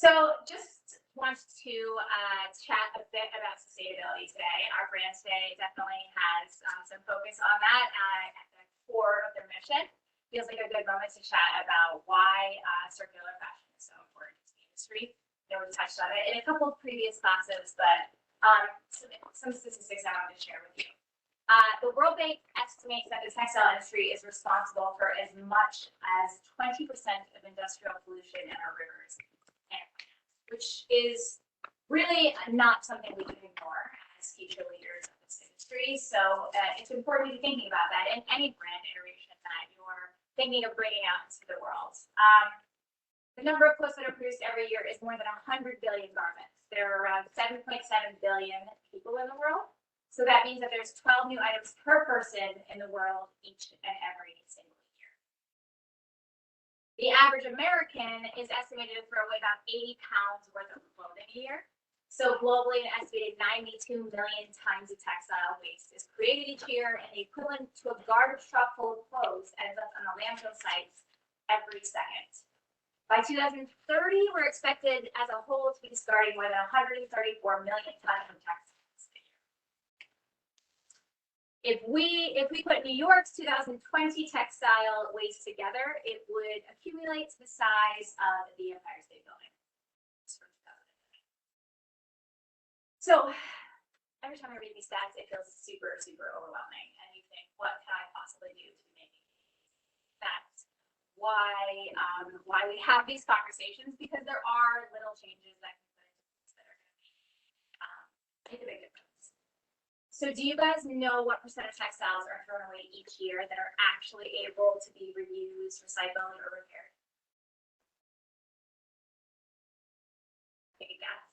So just want to chat a bit about sustainability today. Our brand today definitely has some focus on that at the core of their mission. Feels like a good moment to chat about why circular fashion is so important to the industry. We touched on it in a couple of previous classes, but some statistics I wanted to share with you. The World Bank estimates that the textile industry is responsible for as much as 20% of industrial pollution in our rivers, which is really not something we can ignore as future leaders of this industry. So it's important to be thinking about that in any brand iteration that you're thinking of bringing out into the world. The number of clothes that are produced every year is more than 100 billion garments. There are around 7.7 billion people in the world. So that means that there's 12 new items per person in the world each and every single year. The average American is estimated to throw away about 80 pounds worth of clothing a year. So globally, an estimated 92 million tons of textile waste is created each year, and the equivalent to a garbage truck full of clothes ends up on the landfill sites every second. By 2030, we're expected as a whole to be discarding more than 134 million tons of textiles. If we put New York's 2020 textile waste together, it would accumulate to the size of the Empire State Building. So every time I read these stats, it feels super, super overwhelming. And you think, what can I possibly do to make that? Why we have these conversations? Because there are little changes that can put into place that are going to make a big difference. So do you guys know what % of textiles are thrown away each year that are actually able to be reused, recycled, or repaired? Take a guess.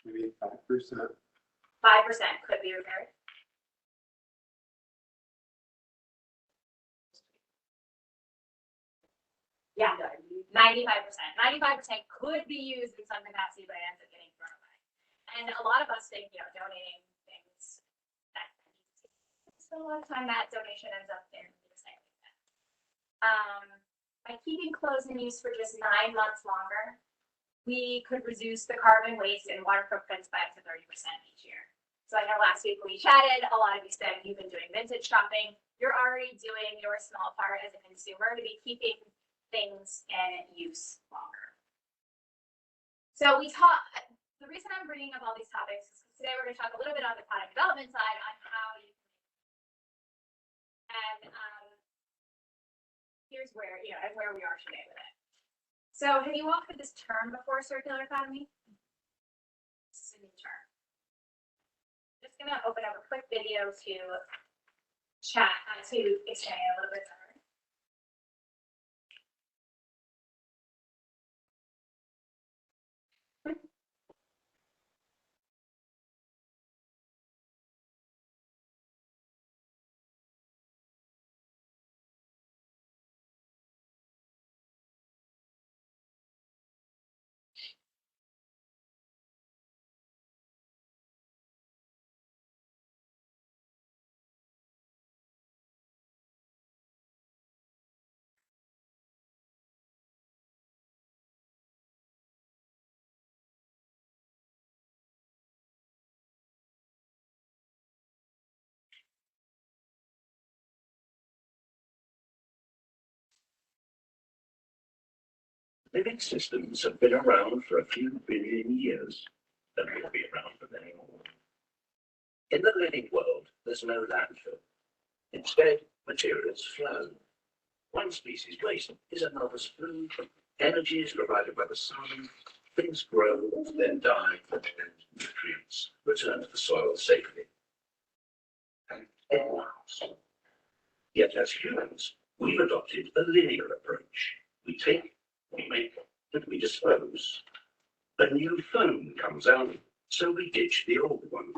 Maybe 5%. 5% could be repaired. Yeah, 95%. 95% could be used in some capacity, but it ends up getting thrown away. And a lot of us think, donating things that so a lot of time that donation ends up in the recycling bin. By keeping clothes in use for just 9 months longer, we could reduce the carbon waste and water footprints by up to 30% each year. So I know last week when we chatted, a lot of you said you've been doing vintage shopping. You're already doing your small part as a consumer to be keeping things in use longer. So the reason I'm bringing up all these topics is because today we're going to talk a little bit on the product development side on how you and here's where we are today with it. So have you all heard this term before, circular economy? This is a new term. I'm just going to open up a quick video to chat to explain it a little bit better. Living systems have been around for a few billion years and will be around for many more. In the living world, there's no landfill. Instead, materials flow. One species' waste is another's food. Energy is provided by the sun. Things grow, then die, and nutrients return to the soil safely. And it lasts. Yet as humans, we've adopted a linear approach. We take, we make, and we dispose. A new phone comes out, so we ditch the old one.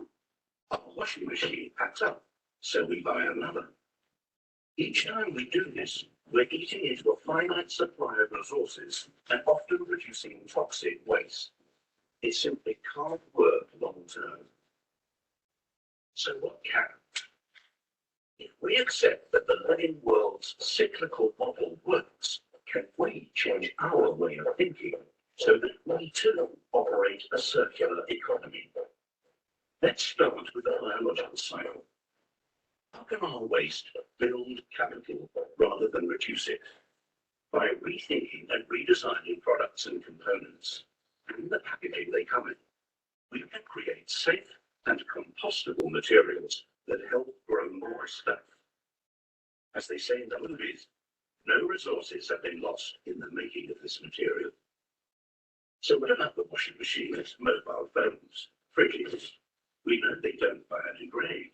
Our washing machine packs up, so we buy another. Each time we do this, we're eating into a finite supply of resources and often producing toxic waste. It simply can't work long term. So what can? If we accept that the living world's cyclical model works, can we change our way of thinking so that we too operate a circular economy? Let's start with a biological cycle. How can our waste build capital rather than reduce it? By rethinking and redesigning products and components and the packaging they come in, we can create safe and compostable materials that help grow more stuff. As they say in the movies, no resources have been lost in the making of this material. So what about the washing machines, mobile phones, fridges? We know they don't biodegrade.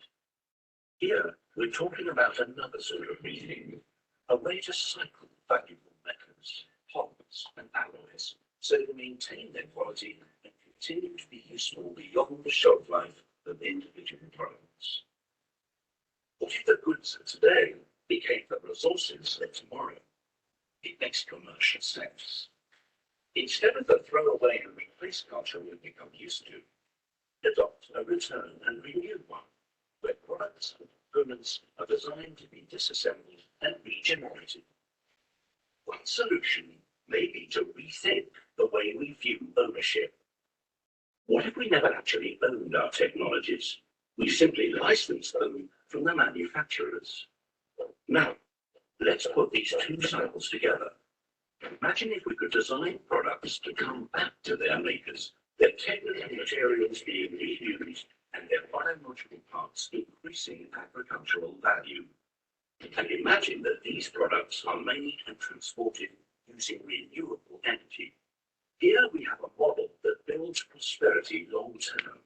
Here, we're talking about another sort of rethinking, a way to cycle valuable metals, polymers, and alloys so they maintain their quality and continue to be useful beyond the shelf life of individual products. What if the goods of today became the resources of tomorrow? It makes commercial sense. Instead of the throwaway and replace culture we've become used to, adopt a return and renew one, where products and components are designed to be disassembled and regenerated. One solution may be to rethink the way we view ownership. What if we never actually owned our technologies? We simply licensed them from the manufacturers. Now, let's put these two cycles together. Imagine if we could design products to come back to their makers, their technical materials being reused, and their biological parts increasing agricultural value. And imagine that these products are made and transported using renewable energy. Here we have a model that builds prosperity long term.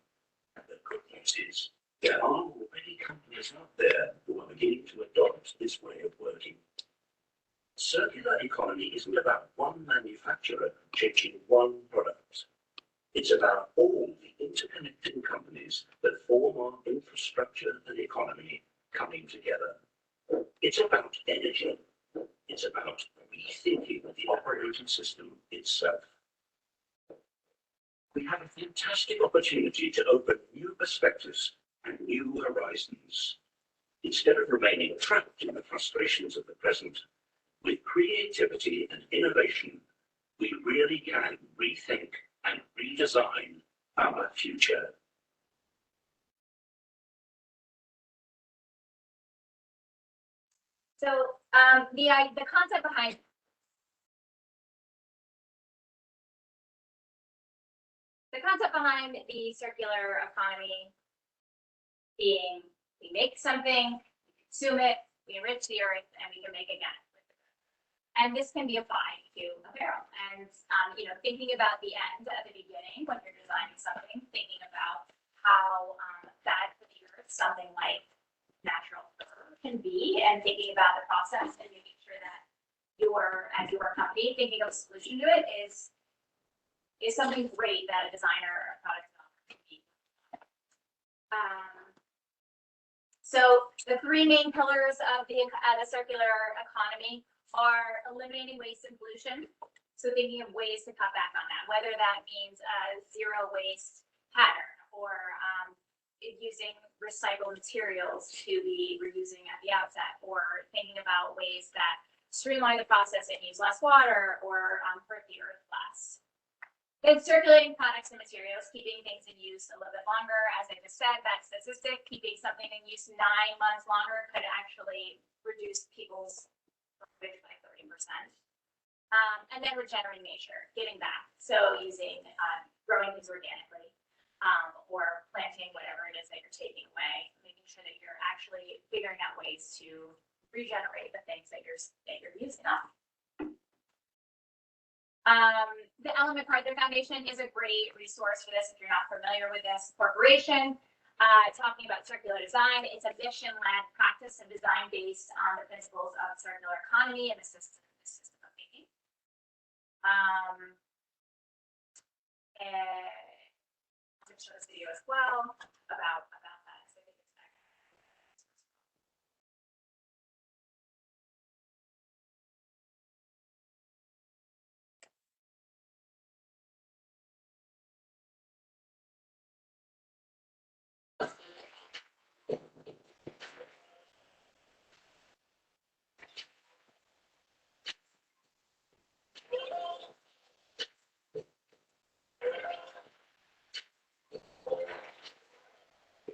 And the good news is, there are already companies out there who are beginning to adopt this way of working. Circular economy isn't about one manufacturer changing one product. It's about all the interconnected companies that form our infrastructure and economy coming together. It's about energy. It's about rethinking the operating system itself. We have a fantastic opportunity to open new perspectives and new horizons. Instead of remaining trapped in the frustrations of the present, with creativity and innovation, we really can rethink and redesign our future. So the concept behind the circular economy being we make something, we consume it, we enrich the earth, and we can make again. And this can be applied to apparel. And thinking about the end at the beginning when you're designing something, thinking about how bad for the earth something like natural fur can be, and thinking about the process and making sure that as your company thinking of a solution to it is something great that a designer or a product developer can be. So the three main pillars of the circular economy are eliminating waste and pollution. So thinking of ways to cut back on that, whether that means a zero waste pattern or using recycled materials to be reusing at the outset, or thinking about ways that streamline the process and use less water or hurt the earth less. Then circulating products and materials, keeping things in use a little bit longer. As I just said, that statistic, keeping something in use 9 months longer could actually reduce people's garbage by 30%. And then regenerating nature, giving back. So using growing things organically, or planting whatever it is that you're taking away, making sure that you're actually figuring out ways to regenerate the things that you're using up. The Element Partner Foundation is a great resource for this if you're not familiar with this corporation. talking about circular design. It's a mission-led practice of design based on the principles of circular economy and the system of thinking. And I'll show this video as well about that. So I think it's back.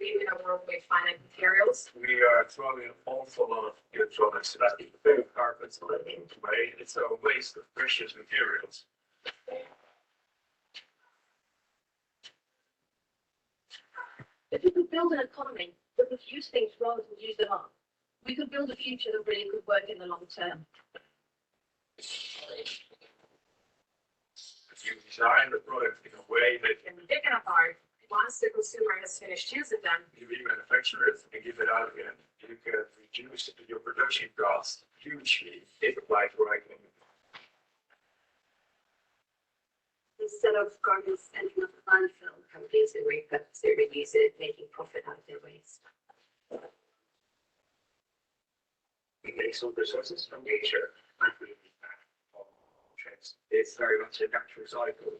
In a world with finite materials. We are throwing an awful lot of electronics that very carpets away. It's a waste of precious materials. If we could build an economy that would use things rather than use them up, we could build a future that really could work in the long term. If you design the product in a way that And we pick it apart, once the consumer has finished using them, you remanufacture it and give it out again, you can reduce your production cost hugely if applied correctly. instead of garbage ending up in landfill, companies who repurpose it, reuse it, making profit out of their waste. We make some resources from nature and we it's very much a natural cycle.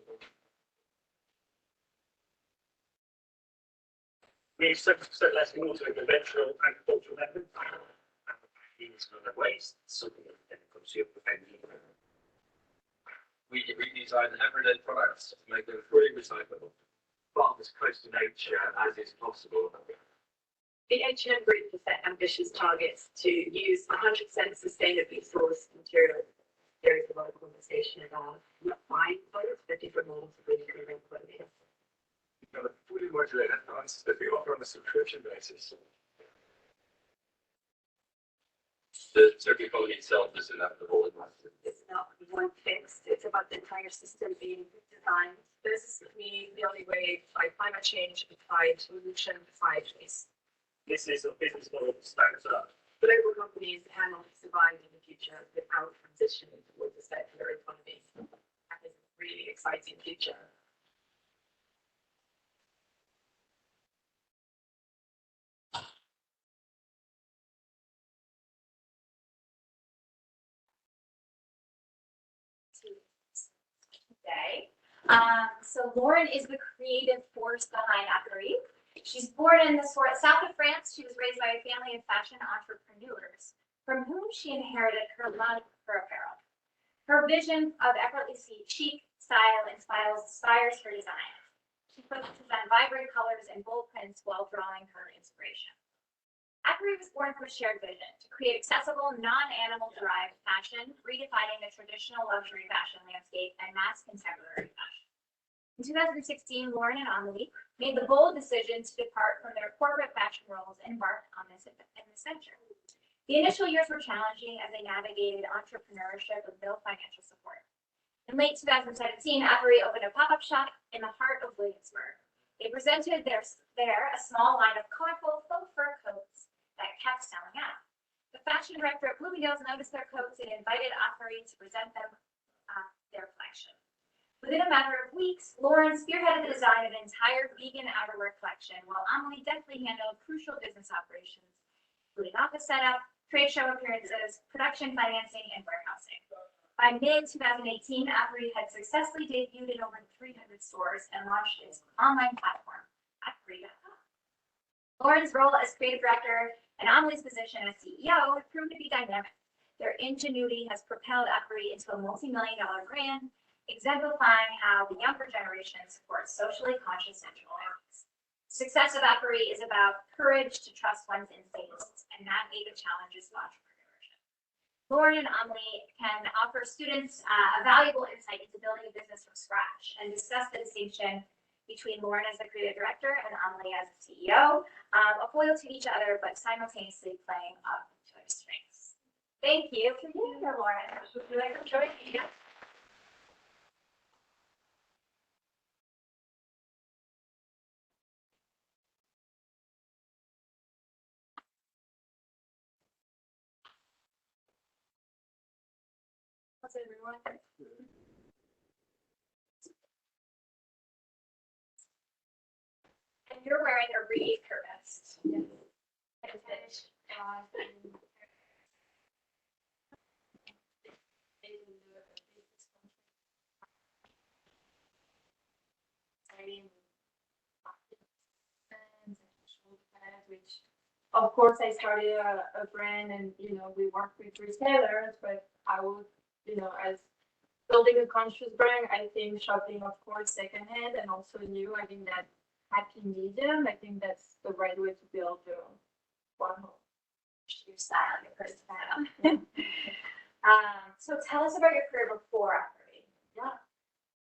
We substitute less water in conventional agricultural methods. It's not a waste, something that can consume energy. We redesign everyday products to make them fully recyclable. Farm as close to nature as is possible. The H&M Group has set ambitious targets to use 100% sustainably sourced material. There is a lot of conversation about not buying clothes, but different models of recreating clothing. We've got a fully modulated answers that we offer on a subscription basis. The circular economy itself is inevitable. It's not one fixed, it's about the entire system being designed. This is, to me, the only way to fight climate change, to fight pollution, to fight waste. This is a business model that stands up. Global companies cannot survive in the future without transitioning towards a circular economy. That is a really exciting future. Today. So Lauren is the creative force behind Apparis. She's born in the south of France. She was raised by a family of fashion entrepreneurs from whom she inherited her love for apparel. Her vision of effortlessly chic style inspires her design. She focuses on vibrant colors and bold prints while drawing her inspiration. Apparis was born from a shared vision to create accessible, non-animal derived fashion, redefining the traditional luxury fashion landscape and mass contemporary fashion. In 2016, Lauren and Amelie made the bold decision to depart from their corporate fashion roles and embark on this venture. The initial years were challenging as they navigated entrepreneurship with no financial support. In late 2017, Apparis opened a pop-up shop in the heart of Williamsburg. They presented there a small line of colorful faux fur coats that kept selling out. The fashion director at Bloomingdale's noticed their coats and invited Apparis to present them their collection. Within a matter of weeks, Lauren spearheaded the design of an entire vegan outerwear collection, while Amelie deftly handled crucial business operations, including office setup, trade show appearances, production financing, and warehousing. By mid-2018, Apparis had successfully debuted in over 300 stores and launched its online platform, Apparis.com. Lauren's role as creative director and Amelie's position as CEO have proven to be dynamic. Their ingenuity has propelled Apparis into a multi-million-dollar brand, exemplifying how the younger generation supports socially conscious enterprise. The success of Apparis is about courage to trust one's instincts and navigate the challenges of entrepreneurship. Lauren and Amelie can offer students a valuable insight into building a business from scratch and discuss the distinction between Lauren as the creative director and Amelie as the CEO, a foil to each other, but simultaneously playing up to their strengths. Thank you for being here, Lauren. Would you like to join me? How's everyone? And you're wearing a Reed vest. Yes. Vintage. Which, of course, I started a brand and, we work with retailers, but I would, as building a conscious brand, I think shopping, of course, secondhand and also new, I think that happy medium, I think that's the right way to build one home. Your style, your personality. So tell us about your career before Apparis. Yeah.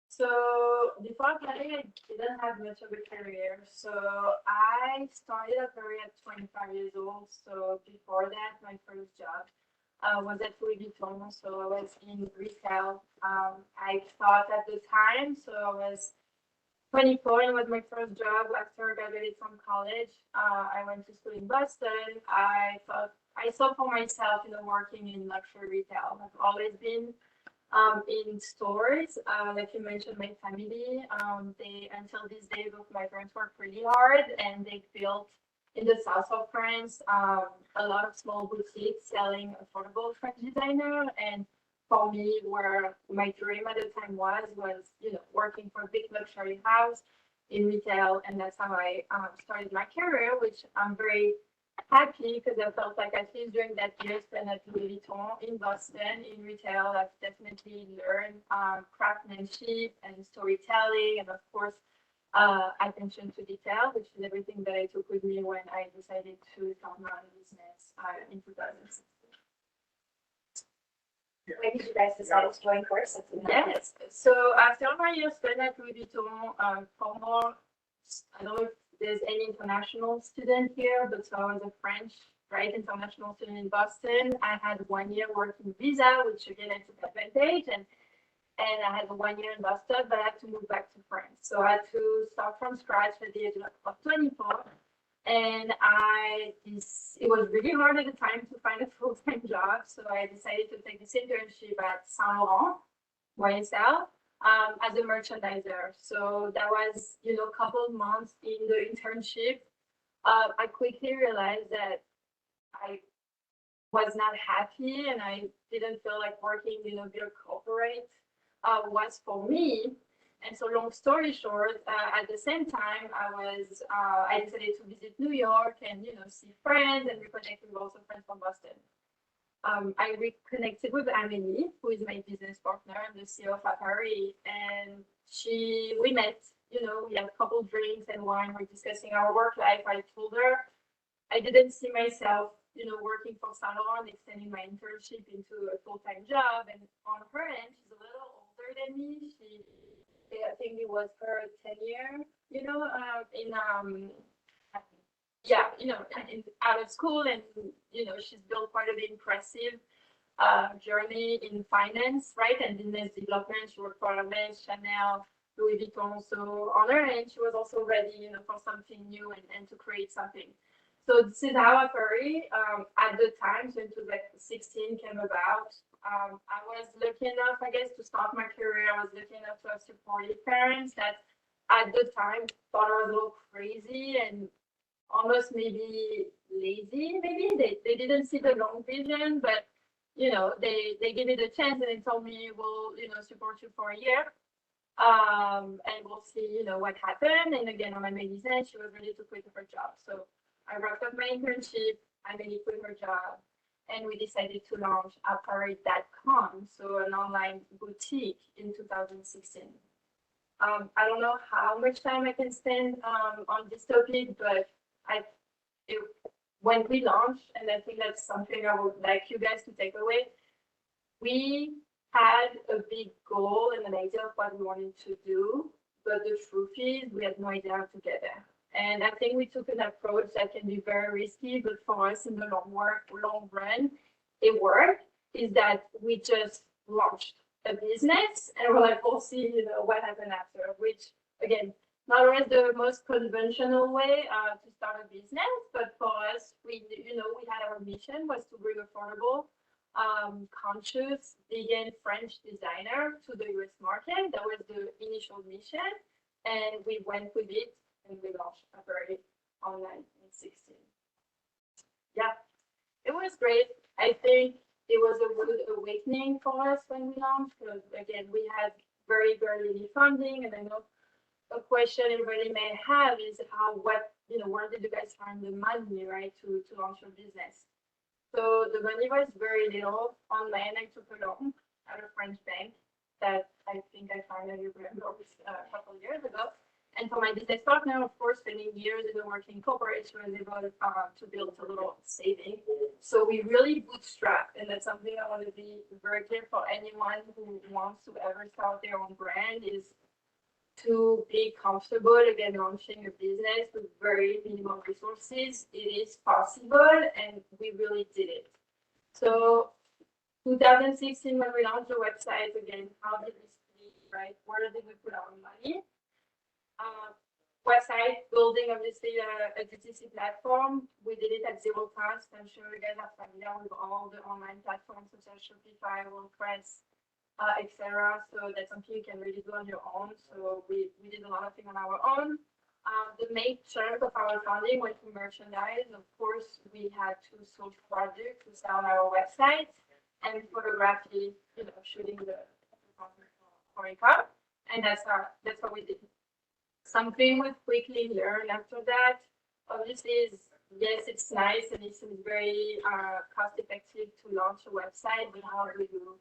So before Apparis, I didn't have much of a career. So I started a career at 25 years old. So before that, my first job was at Louis Vuitton. So I was in retail. I thought at the time, so I was 24 and it was my first job after I graduated from college. I went to school in Boston. I saw for myself, working in luxury retail. I've always been in stores. Like you mentioned, my family, they, until these days, both my parents worked really hard and they built in the south of France a lot of small boutiques selling affordable French designer. And for me, where my dream at the time was, working for a big luxury house in retail. And that's how I started my career, which I'm very happy because I felt like at least during that year spent at Louis Vuitton in Boston in retail, I've definitely learned craftsmanship and storytelling and of course attention to detail, which is everything that I took with me when I decided to start my own business in 2006. When did you guys decide to join courses? Yes. So after my year spent at Louis Vuitton, for more, I don't know if there's any international student here, but so I was a French, international student in Boston. I had 1 year working visa, which again I took advantage, and I had 1 year in Boston, but I had to move back to France. So I had to start from scratch at the age of 24. And it was really hard at the time to find a full-time job. So I decided to take this internship at Saint Laurent, YSL, as a merchandiser. So that was, a couple of months in the internship. I quickly realized that I was not happy and I didn't feel like working, big corporate was for me. And so long story short, at the same time, I decided to visit New York and, see friends and reconnect with also friends from Boston. I reconnected with Amélie, who is my business partner and the CEO of Apparis. And we met, we had a couple drinks and wine. We're discussing our work life. I told her I didn't see myself, working for Saint Laurent, extending my internship into a full-time job. And on her end, she's a little older than me. I think it was her 10-year, out of school, and she's built quite an impressive journey in finance, right, and business development. She worked for Hermes, Chanel, Louis Vuitton. So on her end, she was also ready, for something new and to create something. So this is how Apparis, at the time, so in 2016, came about. I was lucky enough, I guess, to start my career. I was lucky enough to have supportive parents that at the time thought I was a little crazy and almost maybe lazy, maybe. They didn't see the long vision, but, they gave me the chance and they told me, we'll, support you for a year. And we'll see, what happened. And again, on my business, she was ready to quit her job. So I wrapped up my internship. Amélie quit her job. And we decided to launch Apparis.com, so an online boutique in 2016. I don't know how much time I can spend on this topic, but when we launched, and I think that's something I would like you guys to take away, we had a big goal and an idea of what we wanted to do, but the truth is we had no idea how to get there. And I think we took an approach that can be very risky, but for us in the long run, it worked, is that we just launched a business and we're like, we'll see, what happened after, which again, not always the most conventional way to start a business, but for us, we had our mission was to bring affordable conscious vegan French designer to the US market. That was the initial mission. And we went with it and we launched Apparis online in 16. Yeah, it was great. I think it was a good awakening for us when we launched because again, we had very, very little funding. And I know a question everybody may have is where did you guys find the money, right, to launch your business? So the money was very little. Online, I took a loan at a French bank that I think I finally remember a couple of years ago. And for my business partner, of course, spending years ago working in corporate, she was able to build a little saving. So we really bootstrapped, and that's something I want to be very clear for anyone who wants to ever start their own brand is to be comfortable again launching a business with very minimal resources. It is possible, and we really did it. So 2016, when we launched the website, again, how did we speak, right? Where did we put our money? Website building, obviously, a DTC platform. We did it at zero cost. I'm sure you guys are familiar with all the online platforms such as Shopify, WordPress, etc. So that's something you can really do on your own. So we did a lot of things on our own. The main chunk of our funding went to merchandise. Of course, we had to source products to sell on our website and photography, shooting the Orica. And that's what we did. Something we quickly learned after that, obviously, is yes, it's nice and it seems very cost effective to launch a website, but how do you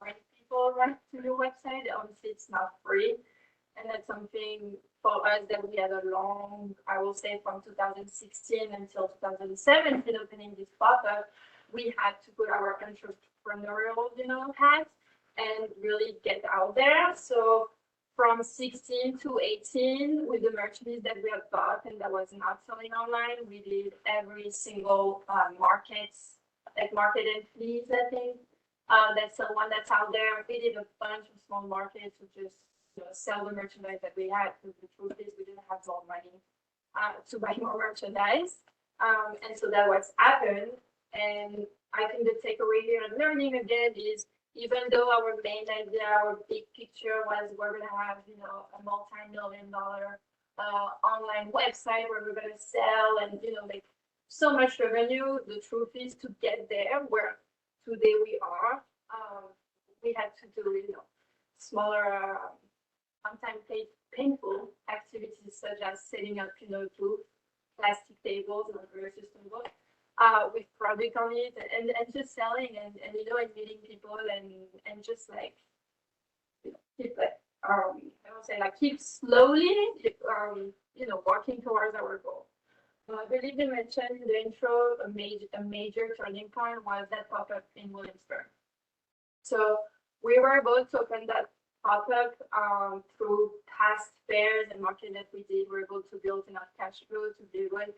bring people right to your website? Obviously, it's not free. And that's something for us that we had a long, I will say from 2016 until 2017, opening this pop-up, we had to put our entrepreneurial, hat and really get out there. So from 16 to 18, with the merchandise that we had bought and that was not selling online, we did every single market and please, I think. That's the one that's out there. We did a bunch of small markets to just sell the merchandise that we had. Because the truth is we didn't have more money to buy more merchandise. And so that was happened. And I think the takeaway here and learning again is even though our main idea, our big picture was we're going to have, a multi-million-dollar online website where we're going to sell and, make so much revenue, the truth is to get there where today we are, we had to do, smaller, sometimes painful activities such as setting up, booth, plastic tables, and very sustainable. With product on it and just selling and meeting people and just keep I would say keep slowly walking towards our goal. I believe you mentioned in the intro a major turning point was that pop-up in Williamsburg. So we were able to open that pop-up through past fairs and marketing that we did. We were able to build enough cash flow to be able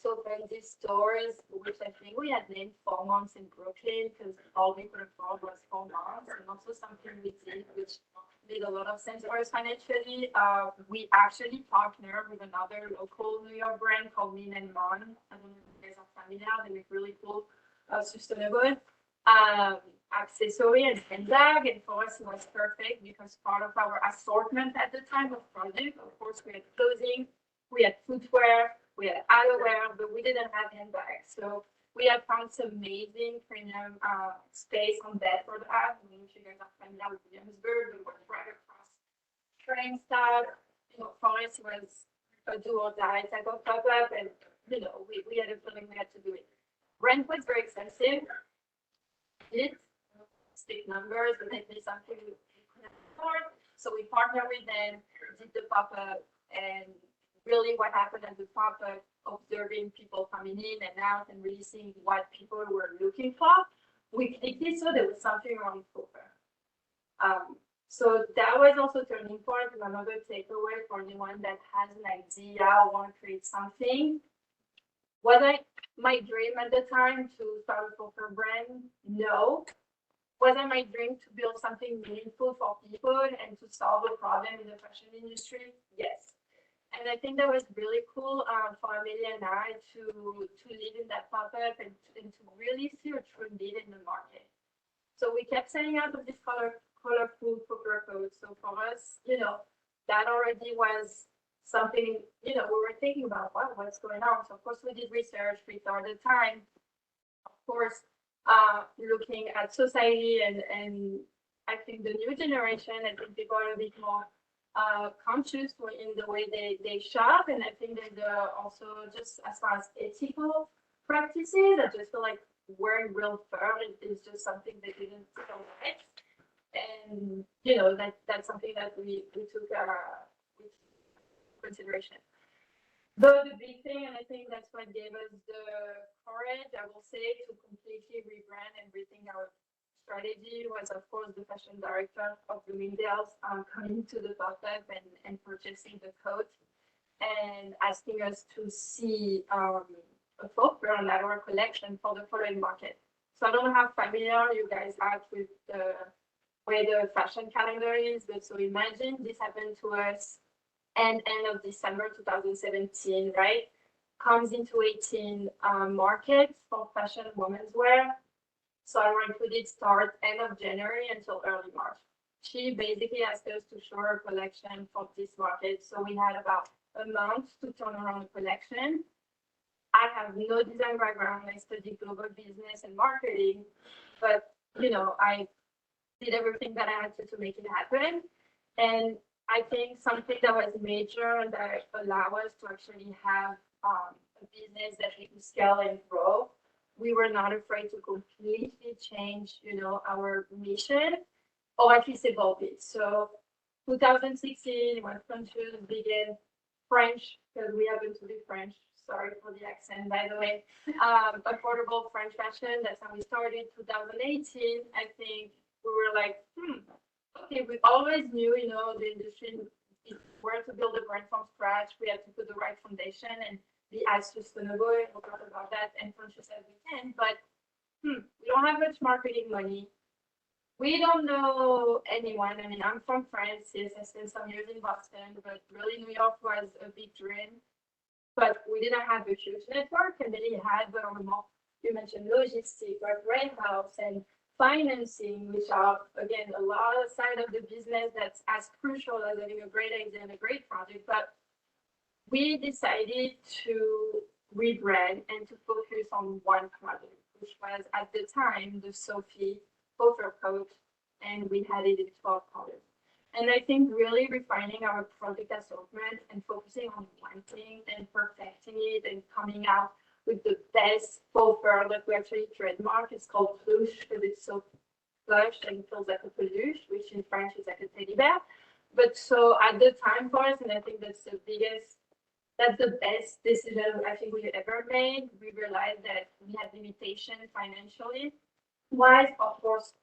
to open these stores, which I think we had named 4 months in Brooklyn because all we could afford was 4 months, and also something we did which made a lot of sense for us financially. We actually partnered with another local New York brand called Min and Mon. I don't know if you guys are familiar. They make really cool, sustainable accessory and handbag, and for us it was perfect because part of our assortment at the time of product, of course, we had clothing, we had footwear, we had eyewear, but we didn't have handbags. So we have found some amazing premium space on Bedford Ave. I don't know if you guys are familiar with Williamsburg. We were right across train stop. For us, it was a do or die type of pop-up, and we had a feeling we had to do it. Rent was very expensive. Stick numbers, but maybe something we couldn't afford. So we partnered with them, did the pop-up, and really what happened at the pop-up, observing people coming in and out and really seeing what people were looking for, we clicked it, so there was something wrong with poker. So that was also turning point and another takeaway for anyone that has an idea or want to create something. Was it my dream at the time to start a poker brand? No. Was it my dream to build something meaningful for people and to solve a problem in the fashion industry? Yes. And I think that was really cool for Amelia and I to live in that pop-up and to really see a true need in the market. So we kept setting out of this colorful poker code. So for us, that already was something, we were thinking about, wow, what's going on? So of course we did research, we thought at the time, of course, looking at society and I think the new generation, I think people are a bit more conscious in the way they shop. And I think that also just as far as ethical practices, I just feel like wearing real fur is just something that didn't feel right. And, that's something that we took with consideration. The big thing, and I think that's what gave us the courage, I will say, to completely rebrand and rethink our strategy was, of course, the fashion director of Bloomingdale's coming to the pop-up and purchasing the coat and asking us to see a folk wear on our collection for the following market. So I don't know how familiar you guys are with the way the fashion calendar is, but so imagine this happened to us end of December 2017, right? Comes into 18 markets for fashion women's wear. So our included start end of January until early March. She basically asked us to show her collection for this market. So we had about a month to turn around the collection. I have no design background. I studied global business and marketing, but I did everything that I had to make it happen. And I think something that was major that allowed us to actually have a business that we could scale and grow. We were not afraid to completely change, our mission, or at least evolve it. So 2016, when French began, French, because we happen to be French, sorry for the accent, by the way, affordable French fashion, that's how we started. 2018, I think we were like, okay, we always knew, the industry, if we were to build a brand from scratch, we had to put the right foundation and be as sustainable, we'll talk about that, and conscious as we can, but we don't have much marketing money. We don't know anyone. I mean, I'm from France, yes, I spent some years in Boston, but really New York was a big dream. But we didn't have a huge network, and really had, but on the more, you mentioned logistics, like warehouse and financing, which are, again, a lot of side of the business that's as crucial as having a great idea and a great project. But we decided to rebrand and to focus on one product, which was at the time the Sophie overcoat, and we had it in 12 colors. And I think really refining our product assortment and focusing on one thing and perfecting it and coming out with the best faux fur that we actually trademark. It's called plush because it's so plush and feels like a peluche, which in French is like a teddy bear. But so at the time for us, and I think that's the best decision I think we ever made. We realized that we had limitation financially wise, of course,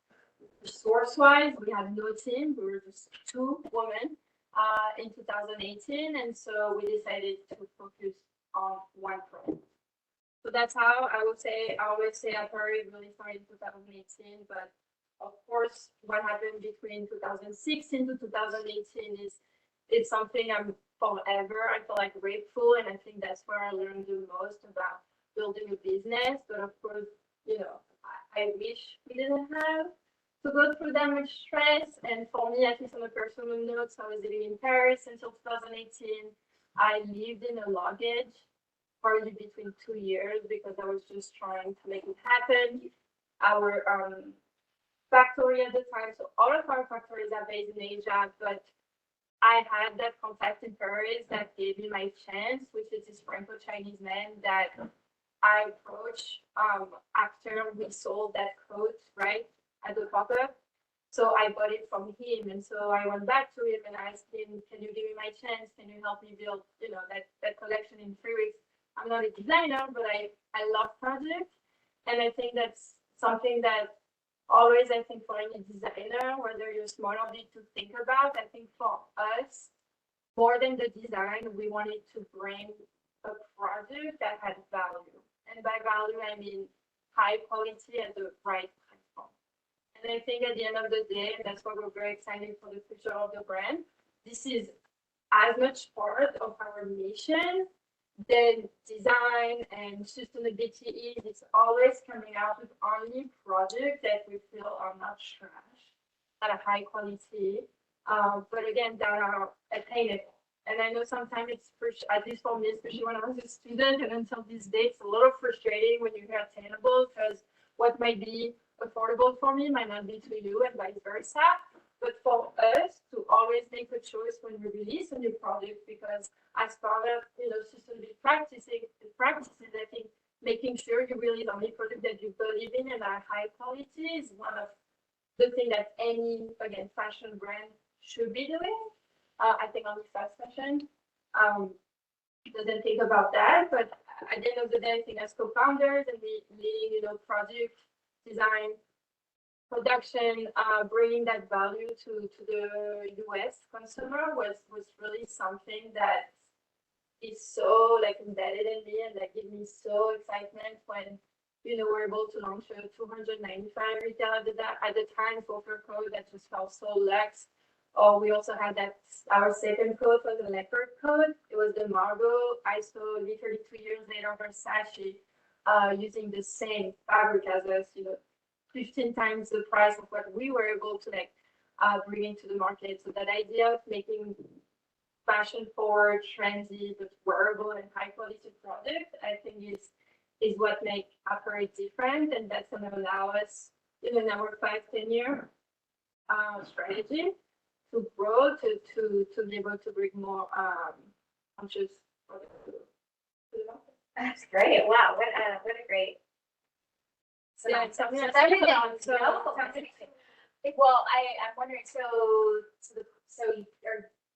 resource wise. We had no team. We were just two women in 2018, and so we decided to focus on one product. So that's how I always say Apparis really started in 2018, but of course, what happened between 2016 to 2018 it's something I'm forever, I feel like, grateful, and I think that's where I learned the most about building a business. But of course, I wish we didn't have to go through that much stress. And for me, at least on a personal note, so I was living in Paris until 2018. I lived in a luggage probably between 2 years because I was just trying to make it happen. Our factory at the time, so all of our factories are based in Asia, but I had that contact in Paris that gave me my chance, which is this Franco-Chinese man that I approached after we sold that coat, right, at the pop-up. So I bought it from him, and so I went back to him and asked him, can you give me my chance? Can you help me build, that collection in 3 weeks? I'm not a designer, but I love projects, and I think that's something that always, I think, for any designer, whether you're smart or big, to think about. I think for us, more than the design, we wanted to bring a product that had value. And by value, I mean high quality at the right price point. And I think at the end of the day, and that's why we're very excited for the future of the brand, this is as much part of our mission than design and sustainability is. It's always coming out with only projects that we feel are not trash, that are high quality, but again, that are attainable. And I know sometimes it's, at least for me, especially when I was a student and until these days, it's a little frustrating when you hear attainable because what might be affordable for me might not be to you and vice versa. But for us to always make a choice when we release a new product, because as part of sustainability practices, I think making sure you release only product that you believe in and are high quality is one of the things that any fashion brand should be doing. I think only fast fashion doesn't think about that, but at the end of the day, I think as co-founders and leading, project design, production, bringing that value to the US consumer was really something that is so like embedded in me and that gives me so excitement when we're able to launch a 295 retail at the time for a code that just felt so luxe. Or we also had our second code was the leopard code. It was the Margot. I saw literally 2 years later Versace using the same fabric as us, 15 times the price of what we were able to bring into the market. So that idea of making fashion forward, trendy, but wearable and high quality product, I think is what makes Apparis different, and that's going to allow us in our 5-10 year strategy to grow to be able to bring more conscious products to the market. That's great. Wow, what a great. So Yeah, that's everything. so Well, I'm wondering. So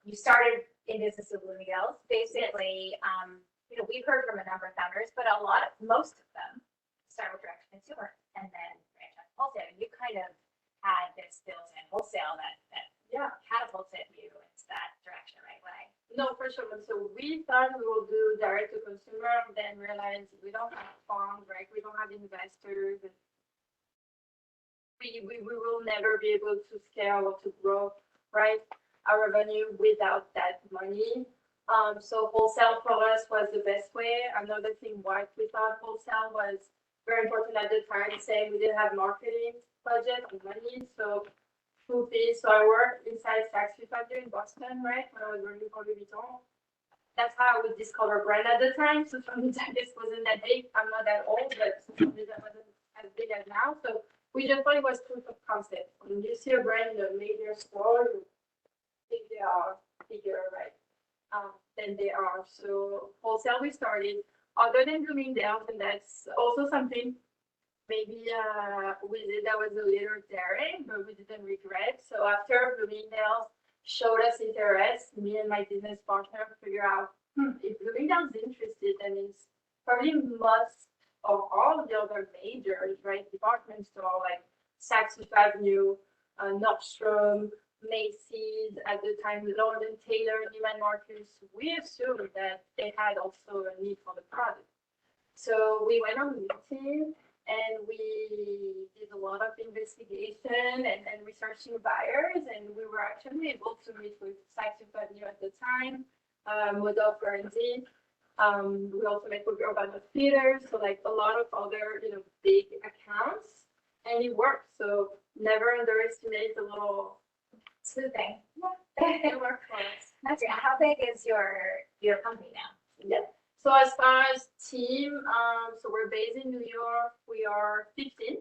you started in business with Blue Miguel's, basically. We've heard from a number of founders, but most of them start with direct to consumer and then branch out to wholesale. You kind of had this built-in wholesale that catapulted you into that direction right away. No, for sure. So we thought we will do direct to consumer, then realized we don't have funds, right? We don't have investors. We will never be able to scale or to grow, right, our revenue without that money. So wholesale for us was the best way. Another thing why we thought wholesale was very important at the time, saying we didn't have marketing budget or money. So I worked inside Saks Fifth Avenue in Boston, right, when I was working for Louis Vuitton. That's how I would discover brand at the time. So for me, that just wasn't that big. I'm not that old, but for me, that wasn't as big as now. So we just thought it was proof of concept. When you see a brand in a major store, you think they are bigger, right, than they are. So wholesale we started. Other than Bloomingdale's, and that's also something maybe we did that was a little daring, but we didn't regret. So after Bloomingdale's showed us interest, me and my business partner figure out if Bloomingdale's interested, then it's probably most of all of the other majors, right? Department store like Saks Fifth Avenue, Nordstrom, Macy's, at the time Lord and Taylor, Neiman Marcus. We assumed that they had also a need for the product. So we went on LinkedIn and we did a lot of investigation and researching buyers, and we were actually able to meet with Saks Fifth Avenue at the time, Model Guernsey. We also met with Urban Outfitters, so like a lot of other big accounts, and it worked. So never underestimate the little Sleuthing. it worked for us. That's great. How big is your company now? Yeah. So as far as team, so we're based in New York. We are 15.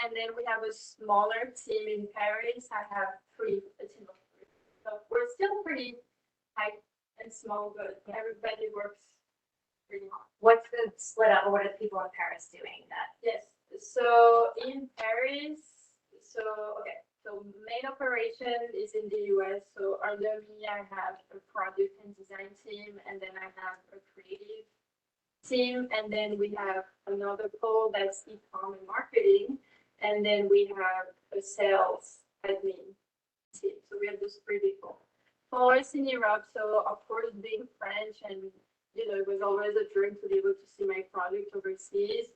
And then we have a smaller team in Paris. I have a team of 3. So we're still pretty tight and small, but everybody works pretty hard. What's the split up, or what are the people in Paris doing that? Yes. So in Paris, so main operation is in the US. So under me, I have a product and design team, and then I have a creative team, and then we have another pole that's e-com and marketing, and then we have a sales admin team. So we have those 3 people. For us in Europe, so of course being French, and it was always a dream to be able to see my product overseas.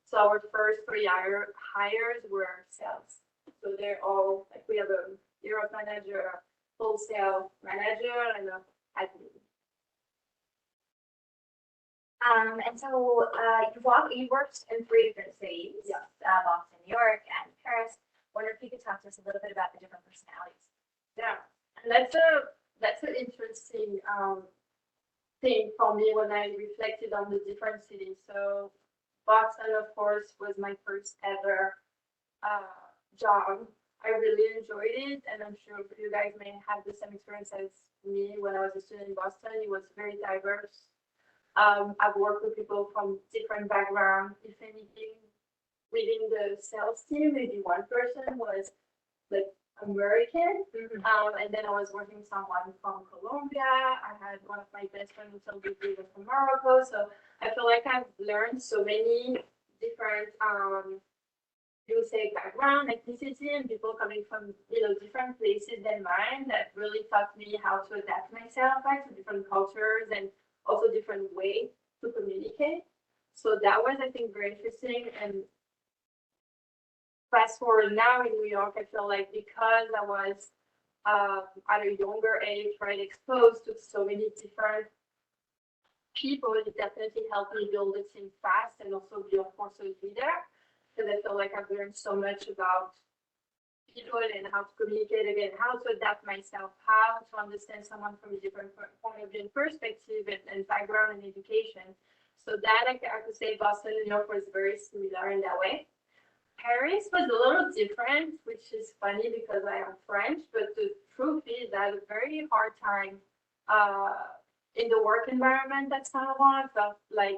So our first 3 hires were sales. So they're all like, we have a Europe manager, wholesale manager and a admin. And so, you worked in 3 different cities. Yeah. Boston, New York, and Paris. Wonder if you could talk to us a little bit about the different personalities. Yeah, and that's an interesting thing for me when I reflected on the different cities. So Boston, of course, was my first ever job. I really enjoyed it, and I'm sure you guys may have the same experience as me when I was a student in Boston. It was very diverse. I've worked with people from different backgrounds. If anything, within the sales team, maybe one person was like American. And then I was working with someone from Colombia. I had one of my best friends until we was from Morocco. So I feel like I've learned so many different, you would say, background, ethnicity, and people coming from, different places than mine that really taught me how to adapt myself, right, to different cultures and also different ways to communicate. So that was, I think, very interesting. And fast forward now in New York, I feel like because I was at a younger age, right, exposed to so many different people, it definitely helped me build a team fast and also be, of course, a leader. Because I feel like I've learned so much about people and how to communicate again, how to adapt myself, how to understand someone from a different point of view and perspective and background and education. So that I could say Boston and New York was very similar in that way. Paris was a little different, which is funny because I am French, but the truth is I had a very hard time in the work environment at Saint Laurent. I felt like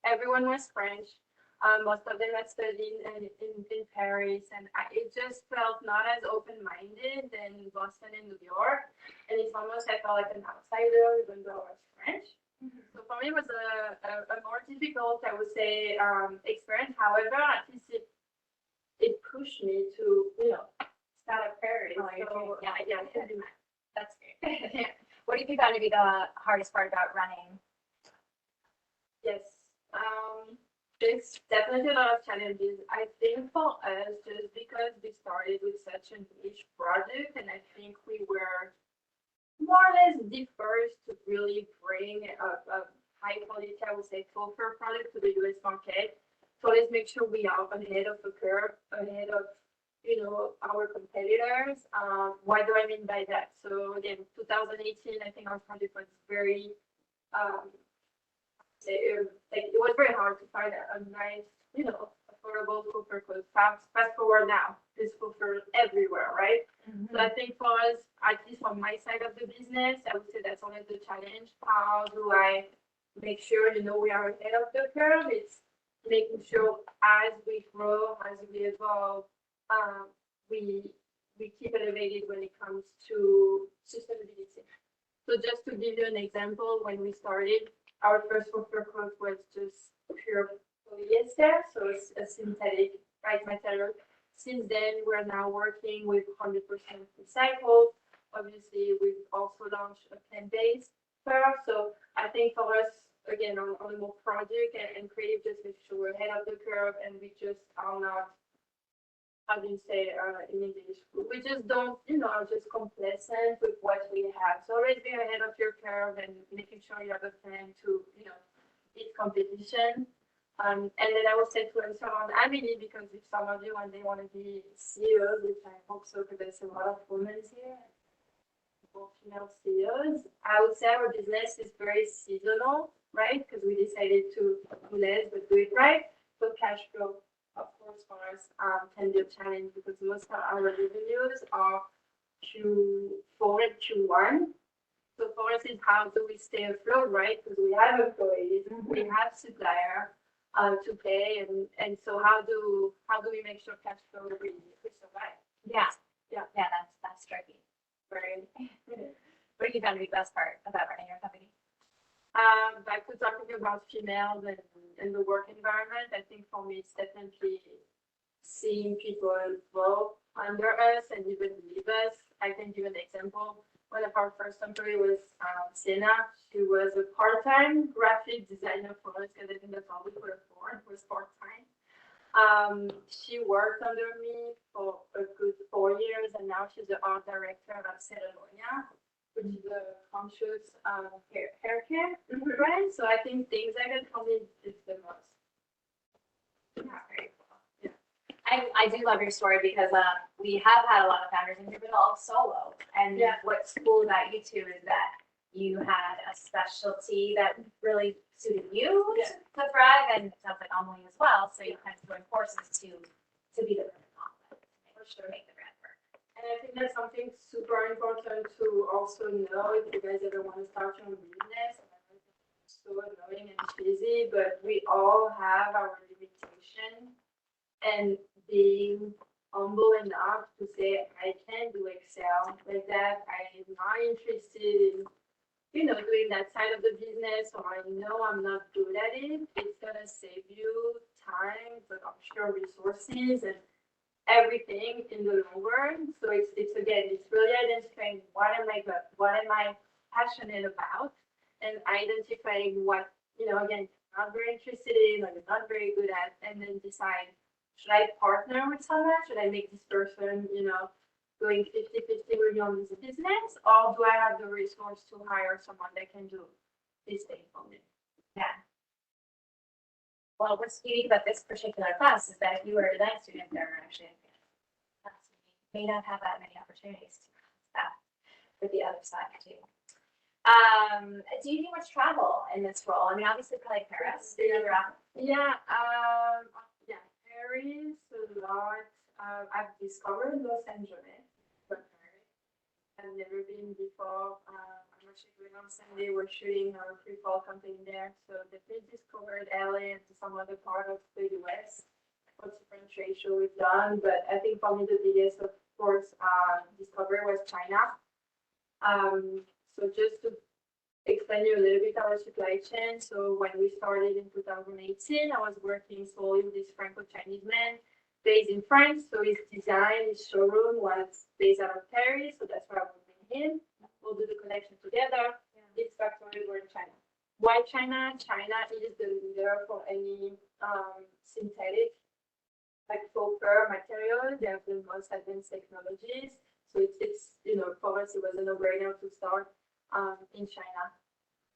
everyone was French. Most of them had studied in Paris, and it just felt not as open-minded in Boston and New York. And it's almost I felt like an outsider, even though I was French. So for me, it was a more difficult, I would say, experience. However, at least it pushed me to, start at Paris. Oh, So, yeah, I can do that. That's great. What do you found to be the hardest part about running? Yes. There's definitely a lot of challenges. I think for us, just because we started with such a niche product, and I think we were more or less the first to really bring a high quality, I would say, sulfur product to the US market. So let's make sure we are ahead of the curve, ahead of, our competitors. What do I mean by that? So again, 2018, I think our product was very, it was very hard to find a nice, affordable sulfur clothes. Fast forward now, there's sulfur everywhere, right? So I think for us, at least on my side of the business, I would say that's always the challenge. How do I make sure, we are ahead of the curve? It's making sure as we grow, as we evolve, we keep elevated when it comes to sustainability. So just to give you an example, when we started, our first sulfur coat was just pure polyester, so it's a synthetic material. Since then, we're now working with 100% recycled. Obviously, we've also launched a plant-based fur. So I think for us, again, on a more project and creative, just make sure we're ahead of the curve and we just are not, how do you say in English, we just don't, are just complacent with what we have. So always be ahead of your curve and making sure you have a plan to, beat competition. And then I would say to answer on Amelie, because if some of you and they want to be CEOs, which I hope so, because there's a lot of women here, female CEOs, I would say our business is very seasonal, right? Because we decided to do less but do it right. So cash flow, of course, for us can be a challenge because most of our revenues are Q4 and Q1. So for us, is how do we stay afloat, right? Because we have employees, we have supplier to pay, and so how do we make sure cash flow we survive? Yeah, Yeah. that's tricky. Right. What do you found to be the best part about running your company? Back to talking about females and the work environment, I think for me it's definitely seeing people grow under us and even leave us. I can give an example. One of our first employees was Sienna. She was a part-time graphic designer for us because I think that's all we could afford was part-time. She worked under me for a good 4 4 years, and now she's the art director at Ceremonia, which is a conscious hair care brand. So I think things like that for me is the most. Yeah, very cool. Yeah. I do love your story because we have had a lot of founders in here, but all solo. And Yeah. what's cool about you two is that you had a specialty that really suited you Yeah. to thrive, and it sounds like Emily as well. So you kind of joined forces to be the perfect complement, For sure. make the brand work. And I think that's something super important to also know if you guys ever want to start your own business. It's so annoying and cheesy, but we all have our limitation. And being humble enough to say, I can't do Excel like that. I am not interested in, doing that side of the business, or I know I'm not good at it. It's gonna save you time, but I'm sure resources and everything in the long run. So it's again, it's really identifying what am I passionate about, and identifying what, again, I'm not very interested in, or not very good at, and then decide, should I partner with someone? Should I make this person, going 50-50 with me on this business, or do I have the resource to hire someone that can do this thing for me? Yeah. Well, what's unique about this particular class is that if you were a design student, there are actually may not have that many opportunities to that with the other side too. Do you do much travel in this role? I mean, obviously, probably Paris. Do you ever out? Yeah, Paris a lot. I've discovered Los Angeles, but I've never been before. I'm actually going on Sunday. We're shooting our pre-fall campaign there, so definitely discovered LA and some other part of the US. What's different trade show we've done, but I think for me the biggest, of course, discovery was China. So just to explain you a little bit our supply chain. So when we started in 2018, I was working solely with this Franco-Chinese man based in France. So his design, his showroom was based out of Paris. So that's where I was with him. We'll do the connection together. His factory were in China. Why China? China is the leader for any synthetic, like faux fur material. They have the most advanced technologies. So it's for us, it was a no-brainer to start in China.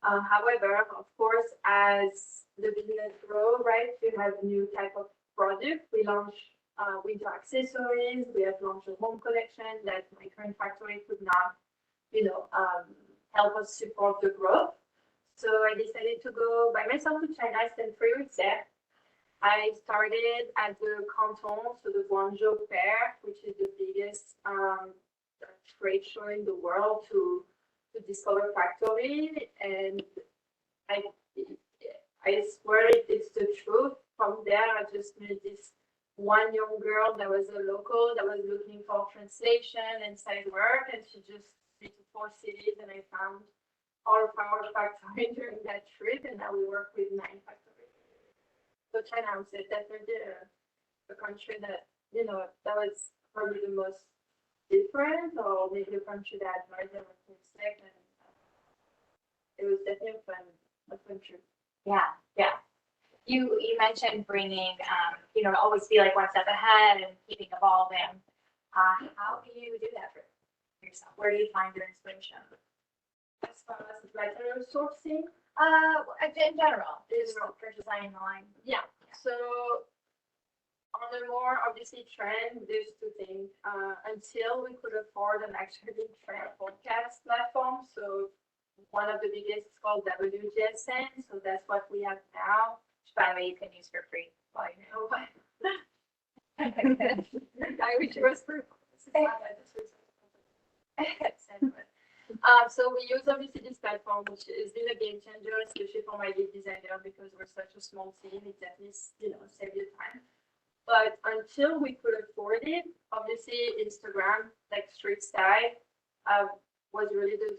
However, of course, as the business grows, right, we have new type of product. We launch winter accessories. We have launched a home collection that my current factory could not, help us support the growth. So I decided to go by myself to China. I spent 3 weeks there. I started at the Canton, so the Guangzhou Fair, which is the biggest trade show in the world to discover factory, and I swear it's the truth. From there, I just met this one young girl that was a local that was looking for translation and side work, and she just went to 4 cities, and I found all of our factories during that trip, and now we work with 9 factories. So China, I would say definitely a country that, that was probably the most different, or maybe a country that I never expect, and it was definitely a fun trip. Yeah, yeah. You mentioned bringing, always be like one step ahead and keeping evolving. How do you do that for yourself? Where do you find your inspiration? As far as material sourcing, In general, for designing the line. yeah. So on a more obviously trend, there's 2 things. Until we could afford an actually trend forecast platform, so one of the biggest is called WGSN, so that's what we have now. Which, by the way, you can use for free. While you're Oh, I wish it was free. So we use obviously this platform, which has been a game changer, especially for my lead designer, because we're such a small team. It at least, save you time. But until we could afford it, obviously Instagram, like street style, was really the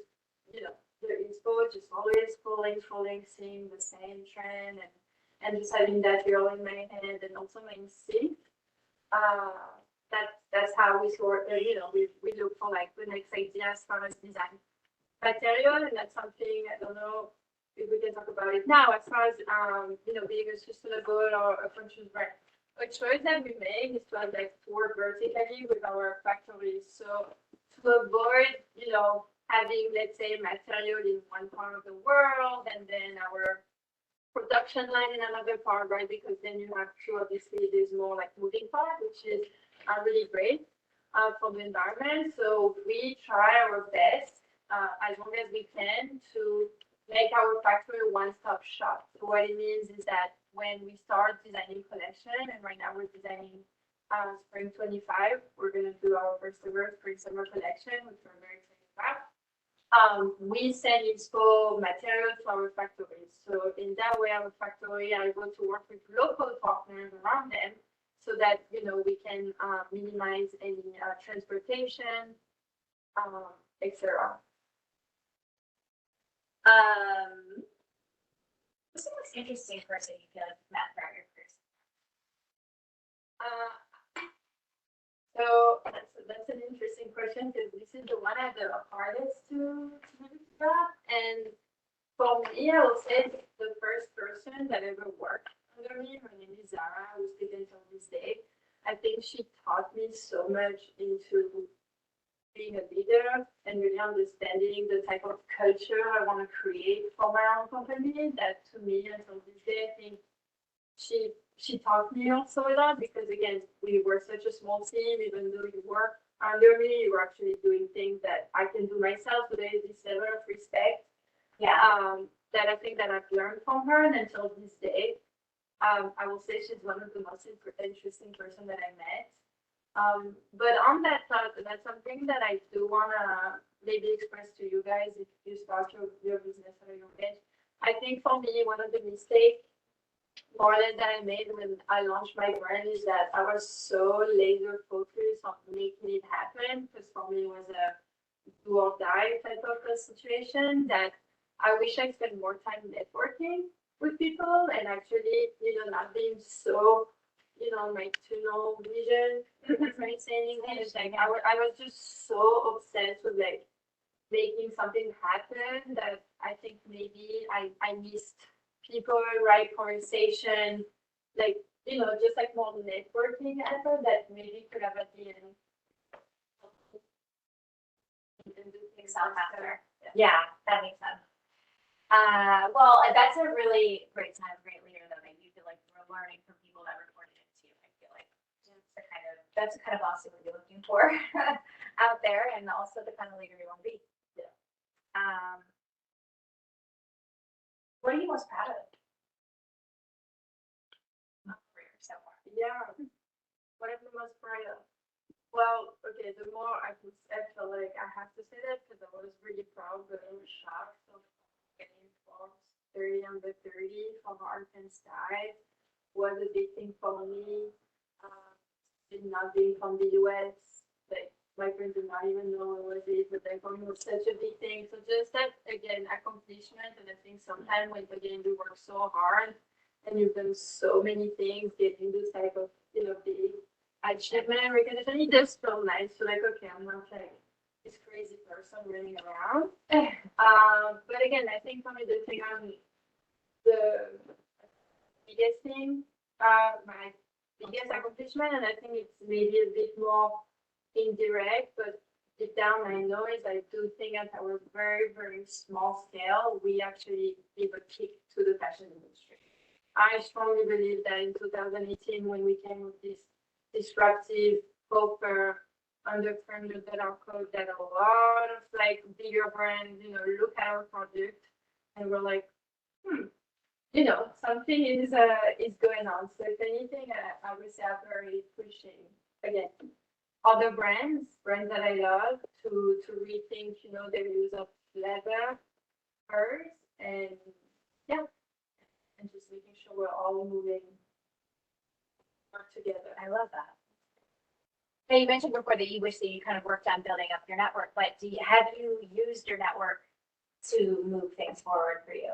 inspo, just always scrolling, seeing the same trend, and just having that reel in my hand, and also my instinct. That's how we sort, we look for like the next idea as far as design material, and that's something, I don't know if we can talk about it now, as far as, being a sustainable or a conscious brand. a choice that we make is to have like work vertically with our factories. So to avoid, having, let's say, material in one part of the world and then our production line in another part, right? Because then you have to, obviously, there's more like moving part, which is really great for the environment. So we try our best as long as we can to make our factory a one-stop shop. So what it means is that when we start designing collection, and right now we're designing spring 25, we're going to do our first ever spring summer collection, which we're very excited about. We send inspo material to our factories. So in that way, our factory are able to work with local partners around them so that, we can minimize any transportation, etc. What's the most interesting person you feel like you've met throughout your career? So that's an interesting question because this is the one I have the hardest to that. And for me, I will say the first person that ever worked under me, her name is Zara, who's still until this day. I think she taught me so much into being a leader and really understanding the type of culture I want to create for my own company. That to me, until this day, I think she taught me also a lot because again, we were such a small team. Even though you work under me, you were actually doing things that I can do myself. So there is this level of respect. Yeah. That I think that I've learned from her, and until this day, I will say she's one of the most interesting person that I met. But on that thought, that's something that I do wanna maybe express to you guys if you start your business at a young age. I think for me, one of the mistakes more than that I made when I launched my brand is that I was so laser focused on making it happen because for me it was a do or die type of a situation that I wish I spent more time networking with people and actually, not being so, my tunnel vision, right? Saying English, like I was just so obsessed with like making something happen that I think maybe I missed people, right? Conversation, like, just like more networking effort that maybe could have at the end. And do things Sound faster. Yeah. Yeah, that makes sense. Well, that's a really great sign of a great leader, though, that you feel like you're learning from people that reported into you. I feel like that's the kind of boss you would be looking for out there, and also the kind of leader you want to be. Yeah. What are you most proud of? Career so far. Yeah. What am I most proud of? Well, okay, the more I feel like I have to say that because I was really proud, but I was shocked of getting 30 under 30 from Art and Style was a big thing for me. Not being from the US, like my friends did not even know what it was, but like for me it was such a big thing. So just that again, accomplishment, and I think sometimes when again you work so hard and you've done so many things, getting this type of big achievement and recognition, it does feel nice. So like okay, I'm not like this crazy person running around. But again, I think for me the thing the biggest thing, my biggest accomplishment, and I think it's maybe a bit more indirect, but deep down I know is I do think at our very, very small scale, we actually give a kick to the fashion industry. I strongly believe that in 2018, when we came with this disruptive offer under $300 code, that a lot of like bigger brands, look at our product and we're like, something is going on. So if anything, I would say Apparis is pushing again other brands that I love to rethink, their use of leather, furs, and and just making sure we're all moving together. I love that. Now, you mentioned before that you wish that you kind of worked on building up your network, but have you used your network to move things forward for you?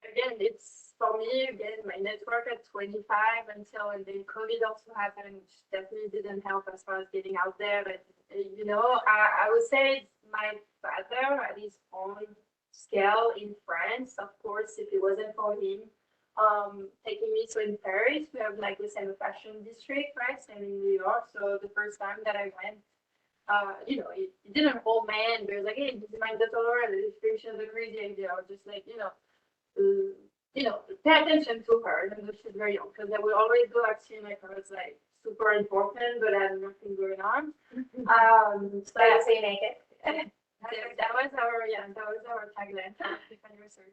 Again, it's for me, my network at 25 and then COVID also happened, which definitely didn't help as far as getting out there. But, I would say my father at his own scale in France, of course, if it wasn't for him taking me. So in Paris, we have like the same fashion district, right? Same in New York. So the first time that I went, it didn't hold man, but it was like, hey, this is my daughter, and the description of the crazy idea. I was just like, pay attention to her, even though she's very young, because I would always go at scene like I was like super important, but I had nothing going on. So That's how you make it. that was our tagline for the anniversary.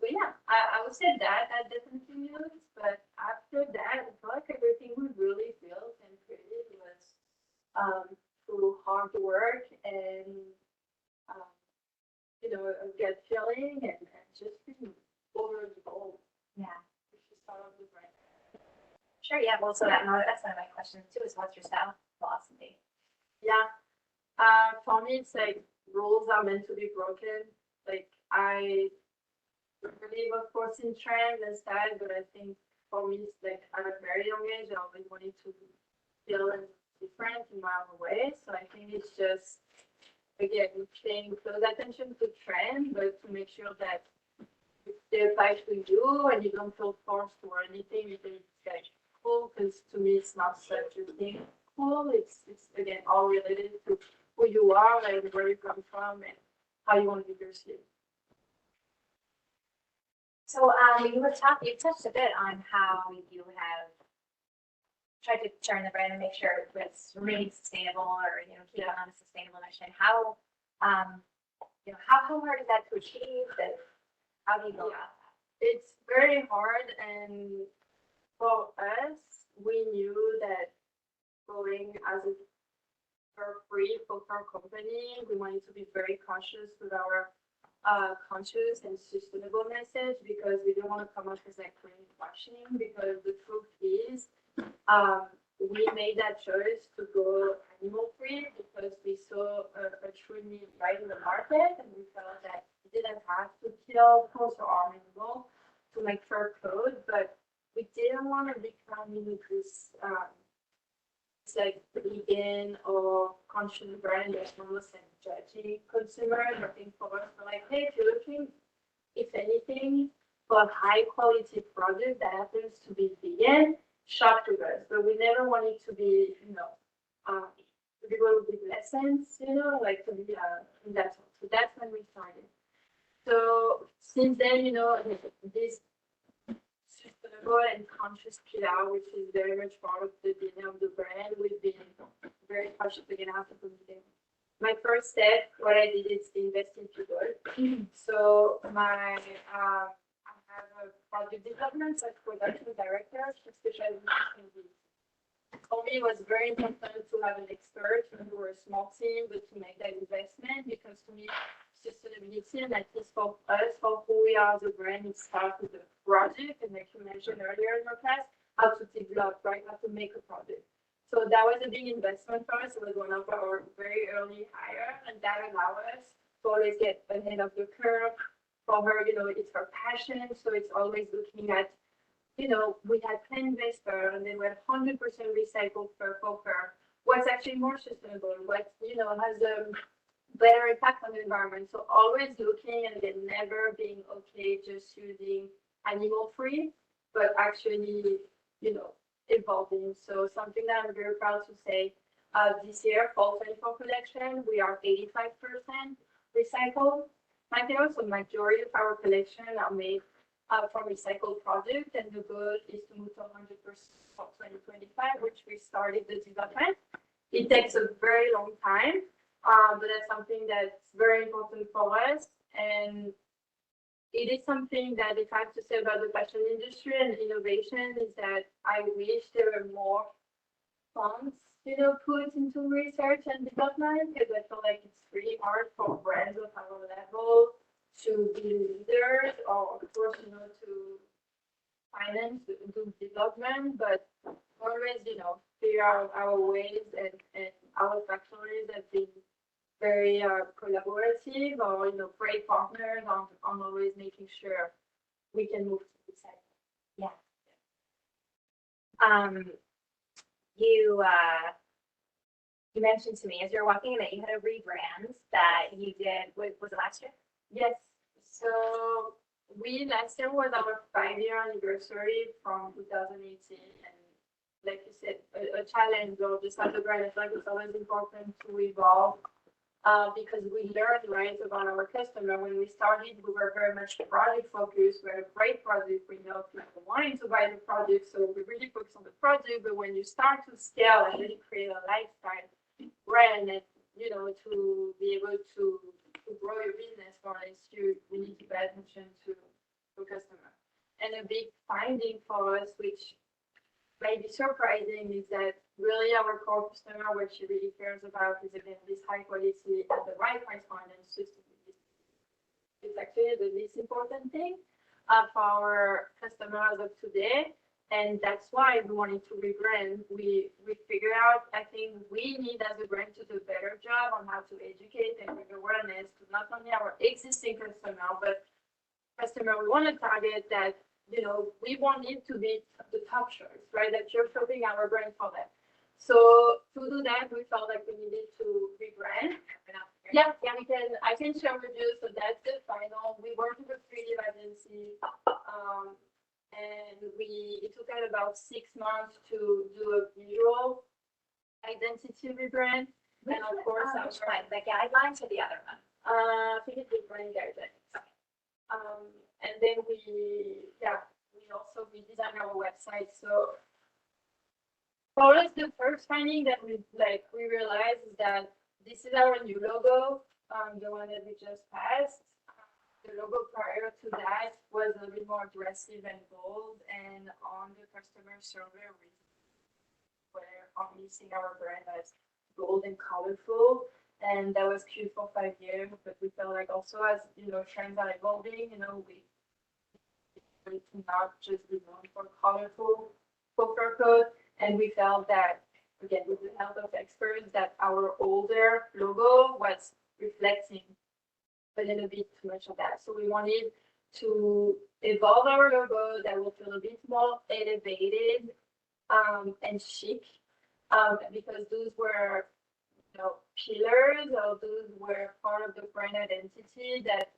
But yeah, I would say that I definitely used, but after that, I felt like everything we really built and created was through hard work and a gut feeling and just being over the goal. Yeah. Which is part of the brand. Sure, yeah, well, so that's one of my questions too, is what's your style philosophy? Yeah. For me, it's like rules are meant to be broken. Like I believe, of course, in trends and style, but I think for me, it's like at a very young age, I always wanted to feel different in my own way. So I think it's just, again, paying close attention to trend, but to make sure that they apply to you and you don't feel forced or anything. You think it's like cool, because to me, it's not such a thing. Cool. It's again all related to who you are and where you come from and how you want to be perceived. So, you touched a bit on how you have tried to turn the brand and make sure it's remaining sustainable or, keep on a sustainable mission. How hard is that to achieve? And how do you go about that? It's very hard, and for us, we knew that going as a free for our company, we wanted to be very cautious with our conscious and sustainable message, because we don't want to come up as like greenwashing, because the truth is we made that choice to go animal free because we saw a true need right in the market, and we felt that we didn't have to kill close to our animal to make fur clothes, but we didn't want to become this it's like vegan or conscious brand that's almost like judging consumers. I think for us, we're like, hey, if you're looking, if anything, for a high quality product that happens to be vegan, shop to us. But we never wanted to be, to be able with lessons, like to be in that. So that's when we started. So since then, this sustainable and conscious PR, which is very much part of the DNA of the brand, we've been very cautious again after committing. My first step, what I did is invest in people. So I have a product development, like production director, specializing in this. For me, it was very important to have an expert who were a small team, but to make that investment, because to me, sustainability, and at least for us, for who we are as a brand, it starts with the project, and like you mentioned earlier in your class, how to develop, right, how to make a product. So that was a big investment for us. It was one of our very early hire, and that allowed us to always get ahead of the curve. For her, it's her passion, so it's always looking at, we had plant-based fur, and then we had 100% recycled fur for her. What's actually more sustainable? What has a better impact on the environment? So always looking, and then never being okay just using animal-free, but actually, evolving. So something that I'm very proud to say, this year, fall 24 collection, we are 85% recycled materials. So majority of our collection are made from recycled product, and the goal is to move to 100% for 2025, which we started the development. It takes a very long time, but that's something that's very important for us. And it is something that, if I have to say about the fashion industry and innovation, is that I wish there were more funds, put into research and development, because I feel like it's really hard for brands of our level to be leaders, or of course, to finance, do development, but always, figure out our ways, and our factories have been very collaborative, or great partners on always making sure we can move to the side. Yeah. You mentioned to me as you're walking in that you had a rebrand that you did. Was it last year? Yes, so we, last year was our 5-year anniversary from 2018. And like you said, a challenge or just as a brand, I feel like it's always important to evolve because we learned, right, about our customer. When we started, we were very much product focused. We're a great product. We know people wanting to buy the product, so we really focus on the product. But when you start to scale and really create a lifestyle brand, and to be able to grow your business, for instance, you need to pay attention to the customer. And a big finding for us, which may be surprising, is that really our core customer, what she really cares about is again this high quality at the right price point and sustainability. It's actually the least important thing for our customers of today. And that's why we wanted to rebrand. We figured out, I think we need as a brand to do a better job on how to educate and bring awareness to not only our existing customer, but customer we want to target that, we want it to be the top choice, right? That you're shopping our brand for them. So to do that, we felt like we needed to rebrand. Yeah, I can share with you. So that's the final. We worked with a creative agency. And it took us about 6 months to do a visual identity rebrand. And of course, which one? The guidelines or the other one? I think it's the brand guidelines. And then we also redesigned our website. So for us, the first finding that we realized is that this is our new logo, the one that we just passed. The logo prior to that was a little bit more aggressive and bold, and on the customer survey, we were only seeing our brand as bold and colorful, and that was cute for 5 years. But we felt like also as trends are evolving, we to not just be known for colorful poker code, and we felt that again with the help of experts that our older logo was reflecting a little bit too much of that. So we wanted to evolve our logo that will feel a bit more elevated and chic, because those were pillars, or those were part of the brand identity that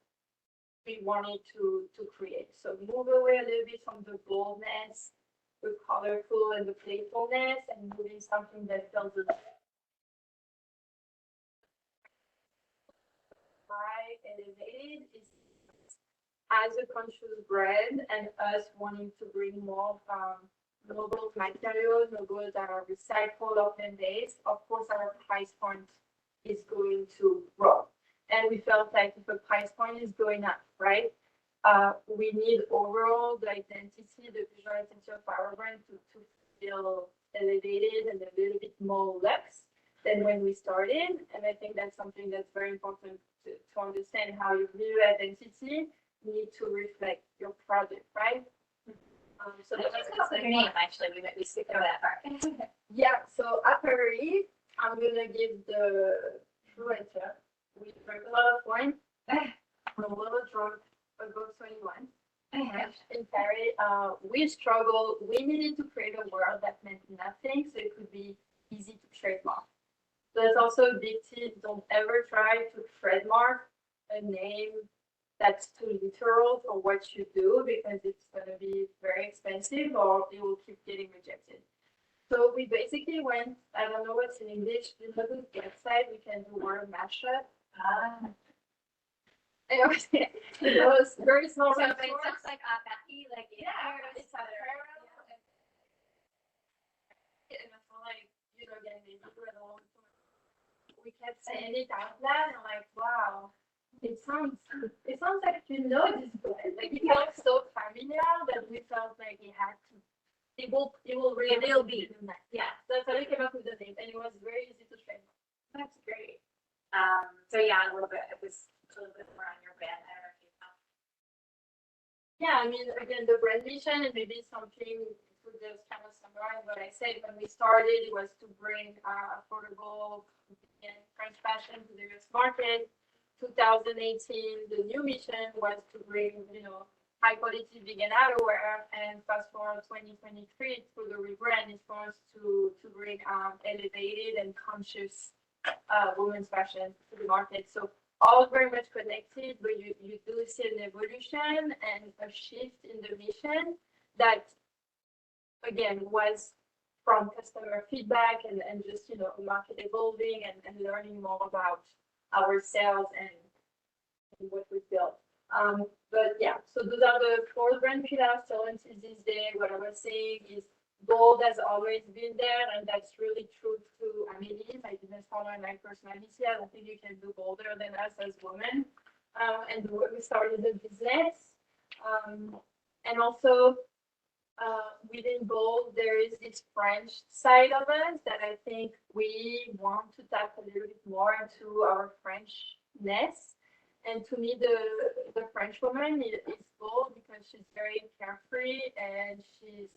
we wanted to create. So move away a little bit from the boldness, the colorful and the playfulness, and moving something that feels a high, elevated, is as a conscious brand, and us wanting to bring more noble materials, logos that are recycled or plant-based. Of course, our price point is going to grow. And we felt like if a price point is going up, right, we need overall the identity, the visual identity of our brand to feel elevated and a little bit more luxe than when we started. And I think that's something that's very important to understand how your visual identity need to reflect your product, right? So Let's go with your name, actually. We skipped over that part. yeah, so Apparis, I'm gonna give the true answer. We drank a lot of wine. I'm a little drunk, above 21. In Paris, we struggled. We needed to create a word that meant nothing, so it could be easy to trademark. So that's also a big tip. Don't ever try to trademark a name that's too literal for what you do, because it's going to be very expensive or it will keep getting rejected. So we basically went, I don't know what's in English, in the website, we can do word mashup. It was very small. So it sounds like Becky, like, it's a and I feel like, again, we kept saying it out loud, and I'm like, wow, it sounds like this brand. Like, it felt so familiar that we felt like it had to, it will really be. Yeah, that's how we came up with the name, and it was very easy to train. that's great. So yeah, a little bit more on your brand. I don't know if you know. Yeah, I mean, again, the brand mission, and maybe something to just kind of summarize what I said when we started, it was to bring affordable and French fashion to the US market. 2018, the new mission was to bring, high quality vegan outerwear, and fast forward 2023 through the rebrand is for us to bring elevated and conscious women's fashion to the market. So all very much connected, but you do see an evolution and a shift in the mission that, again, was from customer feedback and just, market evolving and learning more about ourselves and what we built. But yeah, so those are the four brand pillars. So until this day, what I was saying is gold has always been there, and that's really true to Amélie, my business partner and my personality. I don't think you can do bolder than us as women. And the way we started the business. And also, within Bold, there is this French side of us that I think we want to tap a little bit more into our Frenchness. And to me, the French woman is bold because she's very carefree and she's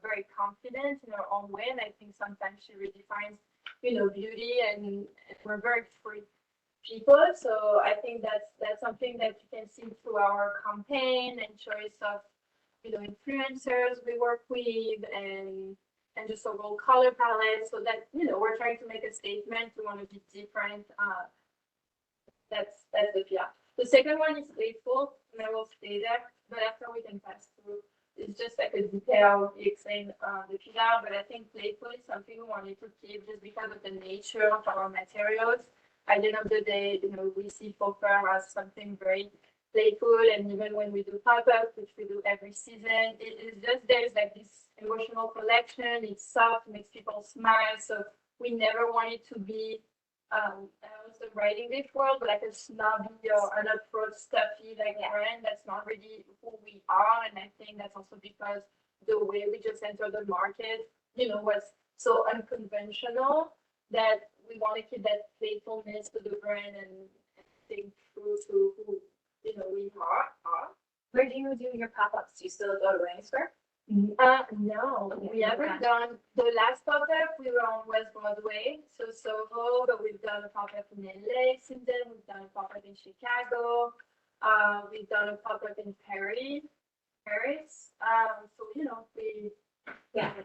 very confident in her own way. And I think sometimes she redefines, beauty, and we're very free people. So I think that's something that you can see through our campaign and choice of, influencers we work with and just overall color palette. So that, we're trying to make a statement. We want to be different. That's the PR. The second one is playful, and I will stay there, but after we can pass through. It's just like a detail we explain the PR, but I think playful is something we wanted to keep just because of the nature of our materials. At the end of the day, we see fur as something very playful, and even when we do pop-up, which we do every season, it is just there's like this emotional connection. It's soft, makes people smile. So we never wanted to be I was writing this world like a snobby or an approach stuffy like brand. That's not really who we are, and I think that's also because the way we just entered the market, was so unconventional that we want to keep that playfulness to the brand and think true to who we are. Where do you do your pop-ups? Do you still go to Wayne Square? No, we haven't done the last pop-up. We were on West Broadway, so Soho, but we've done a pop-up in LA since then. We've done a pop-up in Chicago. We've done a pop-up in Paris. So we best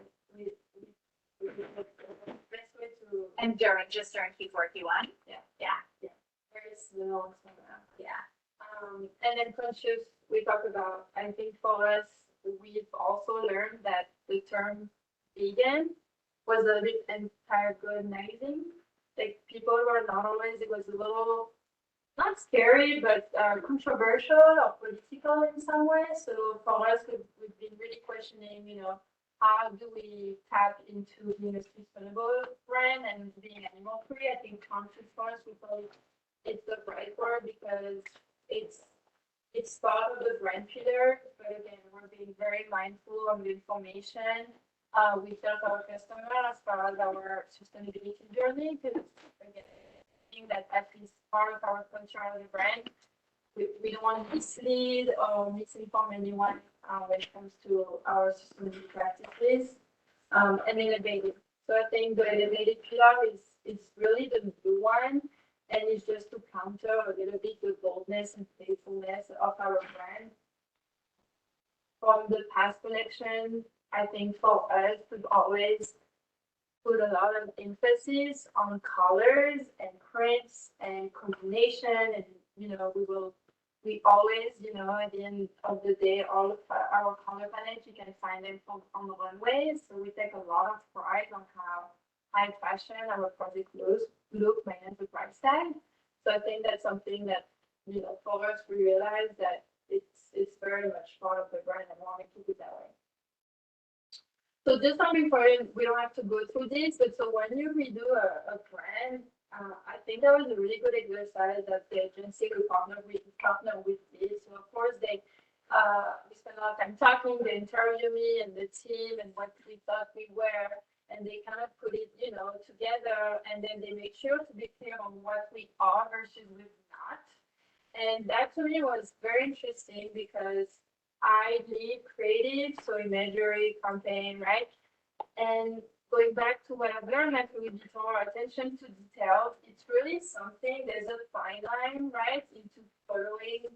way to And during Q4, Q1? Yeah. very slow. Yeah. And then conscious, we talk about. I think for us, we've also learned that the term vegan was a bit antagonizing. Like people were not always, it was a little, not scary, but controversial or political in some way. So for us, we've been really questioning, how do we tap into being a sustainable brand and being animal free? I think conscious for us, we thought it's the right word because it's part of the brand pillar, but again, we're being very mindful of the information we tell our customers as far as our sustainability journey, because again, I think that at least part of our culture as a brand, we don't want to mislead or misinform anyone when it comes to our sustainability practices and elevated. So I think the elevated pillar is really the new one. And it's just to counter a little bit the boldness and playfulness of our brand. From the past collection, I think for us, we've always put a lot of emphasis on colors and prints and combination. And, we always, at the end of the day, all of our color palette, you can find them on the runways. So we take a lot of pride on how high fashion our project look minus the price tag. So I think that's something that, for us, we realize that it's very much part of the brand and want to keep it that way. So just something important, we don't have to go through this, but so when you redo a brand, I think that was a really good exercise that the agency we partner with this. So of course we spent a lot of time talking, they interview me and the team and what we thought we were. And they kind of put it, together, and then they make sure to be clear on what we are versus we're not. And that to me was very interesting because I lead creative, so imagery, campaign, right? And going back to what I've learned after we did more attention to details, it's really something, there's a fine line, right, into following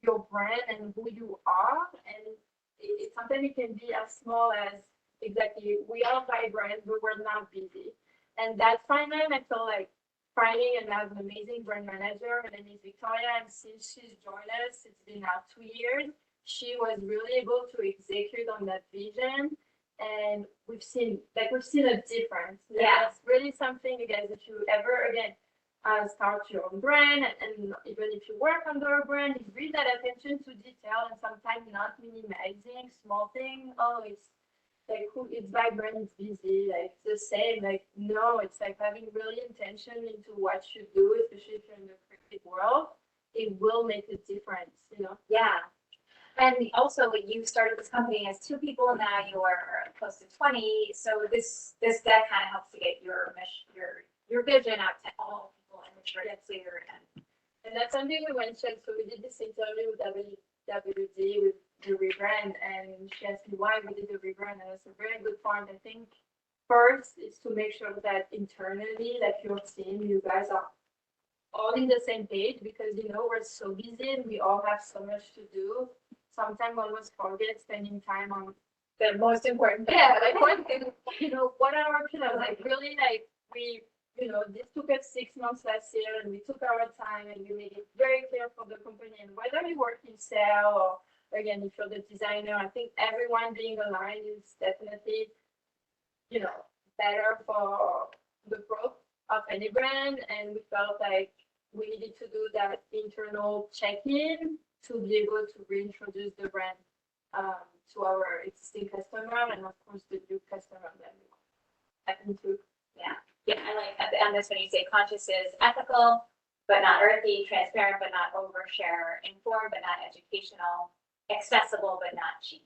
your brand and who you are. And it's something it can be as small as, exactly, we are vibrant, but we're not busy. And that fine line, I feel like finding and have an amazing brand manager. Her name is Victoria, and since she's joined us, it's been now 2 years. She was really able to execute on that vision, and we've seen a difference. Yeah. It's really something, you guys, if you ever again start your own brand, and even if you work under a brand, is really that attention to detail and sometimes not minimizing small things. Oh, it's like who it's vibrant, it's busy, like it's the same. Like no, it's like having really intention into what you do, especially if you're in the creative world. It will make a difference, you know. Yeah. And also, you started this company as 2 people, and now you're close to 20. So that kind of helps to get your mission, your vision out to all people and make sure it's clear. And that's something we mentioned. So we did this interview with WWD with the rebrand, and she asked me why we did the rebrand, and it's a very good point. I think first is to make sure that internally, that your team, you guys are all in the same page, because you know we're so busy and we all have so much to do. Sometimes almost forget spending time on The most important. like one thing, what are our plans? Like really, like we, this took us 6 months last year, and we took our time and we made it very clear for the company. And whether you work in sales or again, if you're the designer, I think everyone being aligned is definitely, better for the growth of any brand. And we felt like we needed to do that internal check-in to be able to reintroduce the brand to our existing customer and of course the new customer that we happen to. Yeah, I like at the end this when you say conscious is ethical, but not earthy, transparent, but not overshare, informed, but not educational, accessible, but not cheap.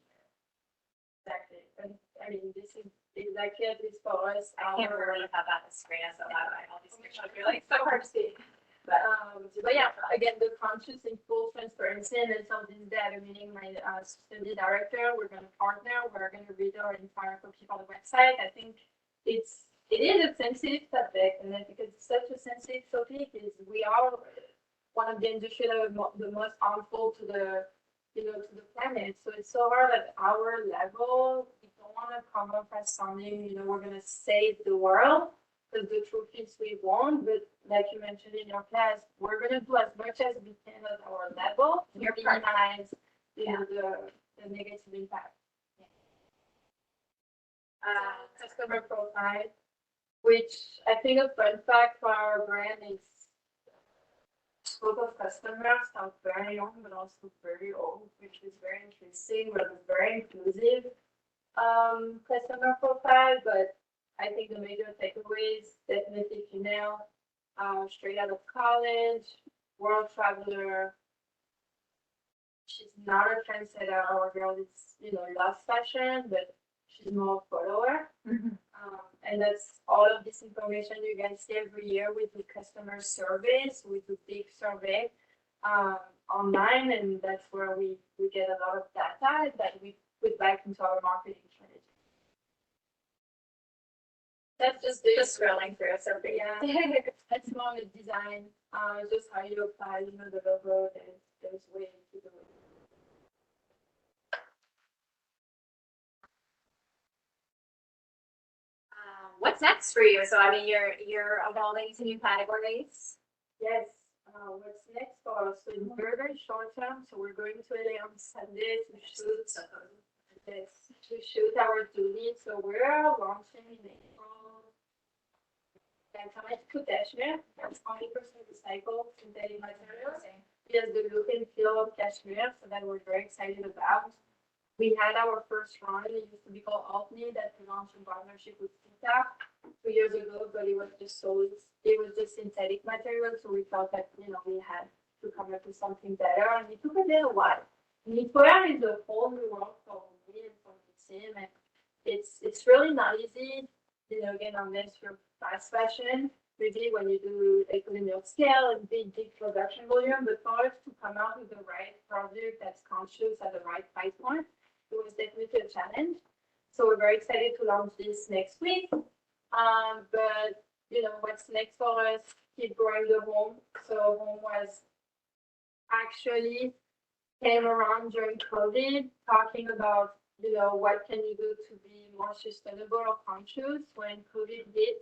Exactly. And I mean, this is exactly at least for us. I can't believe how that is screen us a lot of all these pictures. You're like so hard to see. But yeah, again, the conscious and full transparency, and it's something that I'm meeting my study director. We're going to partner. We're going to read our entire copy on the website. I think it is a sensitive subject, and I think it's such a sensitive topic. Is we are one of the industries that are the most harmful to the to the planet. So it's so hard at our level. We don't want to come off as something we're going to save the world. Because the truth is we won't, but like you mentioned in your class, we're going to do as much as we can at our level to minimize, the negative impact. Customer profile, which I think a fun fact for our brand is scope of customers are very young, but also very old, which is very interesting. We're a very inclusive customer profile, but I think the major takeaways, definitely female, straight out of college, world traveler. She's not a trendsetter. Our girl is, loves fashion, but she's more a follower. Mm-hmm. And that's all of this information you guys see every year with the customer surveys, with the big survey online, and that's where we get a lot of data that we put back into our marketing strategy. That's just scrolling through. So yeah, that's more the design, just how you apply, the logo. There's way to do it. What's next for you? So I mean, you're evolving to new categories. Yes. What's next for us? So in very, very short term, so we're going to LA on Sunday to shoot. Yes, to shoot our duty. So we're launching in April. Cashmere. That's 100% recycled synthetic materials. It has the look and feel of cashmere, so that we're very excited about. We had our first run. It used to be called Altney, that we launched in partnership with Sita 2 years ago, but it was just synthetic material, so we felt that we had to come up with something better, and it took a little while. Knitwear is a whole new world for me and for the team, and it's really not easy. Again, unless you're fast fashion, maybe when you do economy of scale and big production volume, but for us to come out with the right product that's conscious at the right price point, it was definitely a challenge. So we're very excited to launch this next week. But what's next for us? Keep growing the home. So home was actually came around during COVID, talking about what can you do to be more sustainable or conscious. When COVID hit,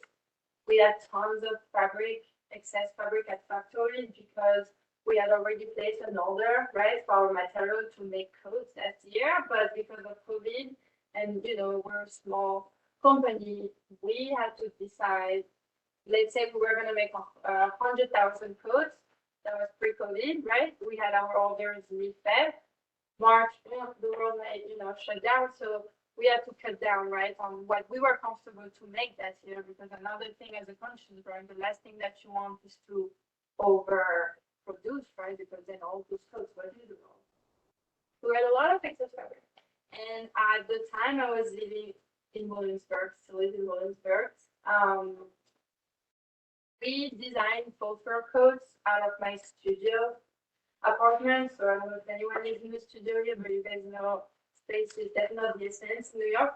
we had tons of fabric excess fabric at factories because we had already placed an order, right, for our material to make coats that year, but because of COVID and, we're a small company, we had to decide, let's say we were gonna make 100,000 coats, that was pre-COVID, right? We had our orders mid-Feb, March, the world, shut down, so we had to cut down, right, on what we were comfortable to make that year, because another thing as a conscious brand, the last thing that you want is to overproduce, right, because then all those coats were usable. We had a lot of excess fabric. And at the time I was living in Williamsburg, still live in Williamsburg, we designed full fur coats out of my studio apartment. So I don't know if anyone is in the studio here, but you guys know space is definitely a sense in New York.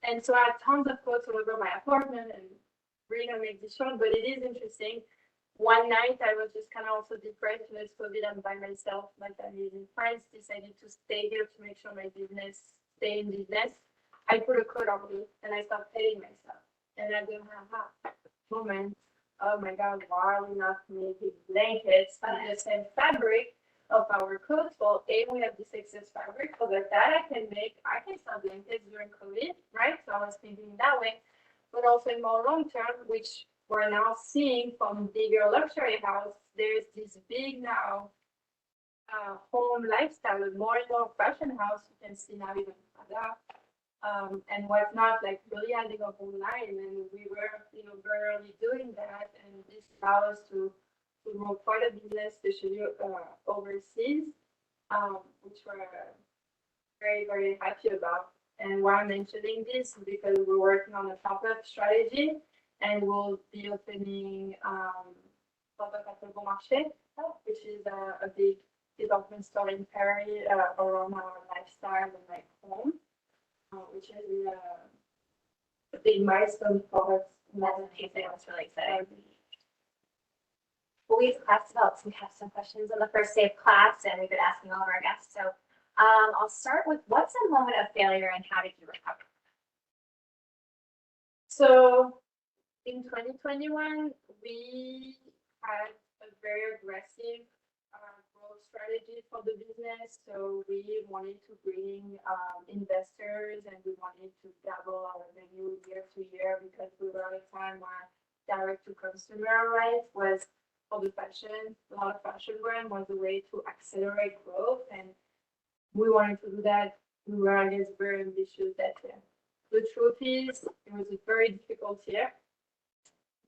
And so I had tons of coats all over my apartment and really gonna make this short, but it is interesting. One night I was just kind of also depressed, it's COVID, I'm by myself, my family is in France, decided to stay here to make sure my business stay in business. I put a coat on me and I started hating myself. And I go, moment, oh my God, why are we not making blankets from the same fabric of our coats? Well, A, we have this excess fabric, so that I can sell blankets during COVID, right? So I was thinking that way, but also in more long term, which we're now seeing from bigger luxury house, there's this big now home lifestyle, more and more fashion house. You can see now even Prada and whatnot, like really adding up online. And we were, very early doing that, and this allows us to grow quite a business, especially overseas, which we're very, very happy about. And why I'm mentioning this is because we're working on a pop-up strategy, and we'll be opening pop-up at the Bon Marché, which is a big department store in Paris around our lifestyle and like home, which is a big milestone for us. That's amazing. That's really exciting. Well, we've class developed some custom questions on the first day of class, and we've been asking all of our guests. So I'll start with, what's a moment of failure and how did you recover? So in 2021, we had a very aggressive growth strategy for the business. So we wanted to bring investors, and we wanted to double our revenue year to year, because we were at a time where direct to consumer, right, was for the fashion, a lot of fashion brand was a way to accelerate growth, and we wanted to do that. We were, I guess, very ambitious that year. The truth is, it was a very difficult year.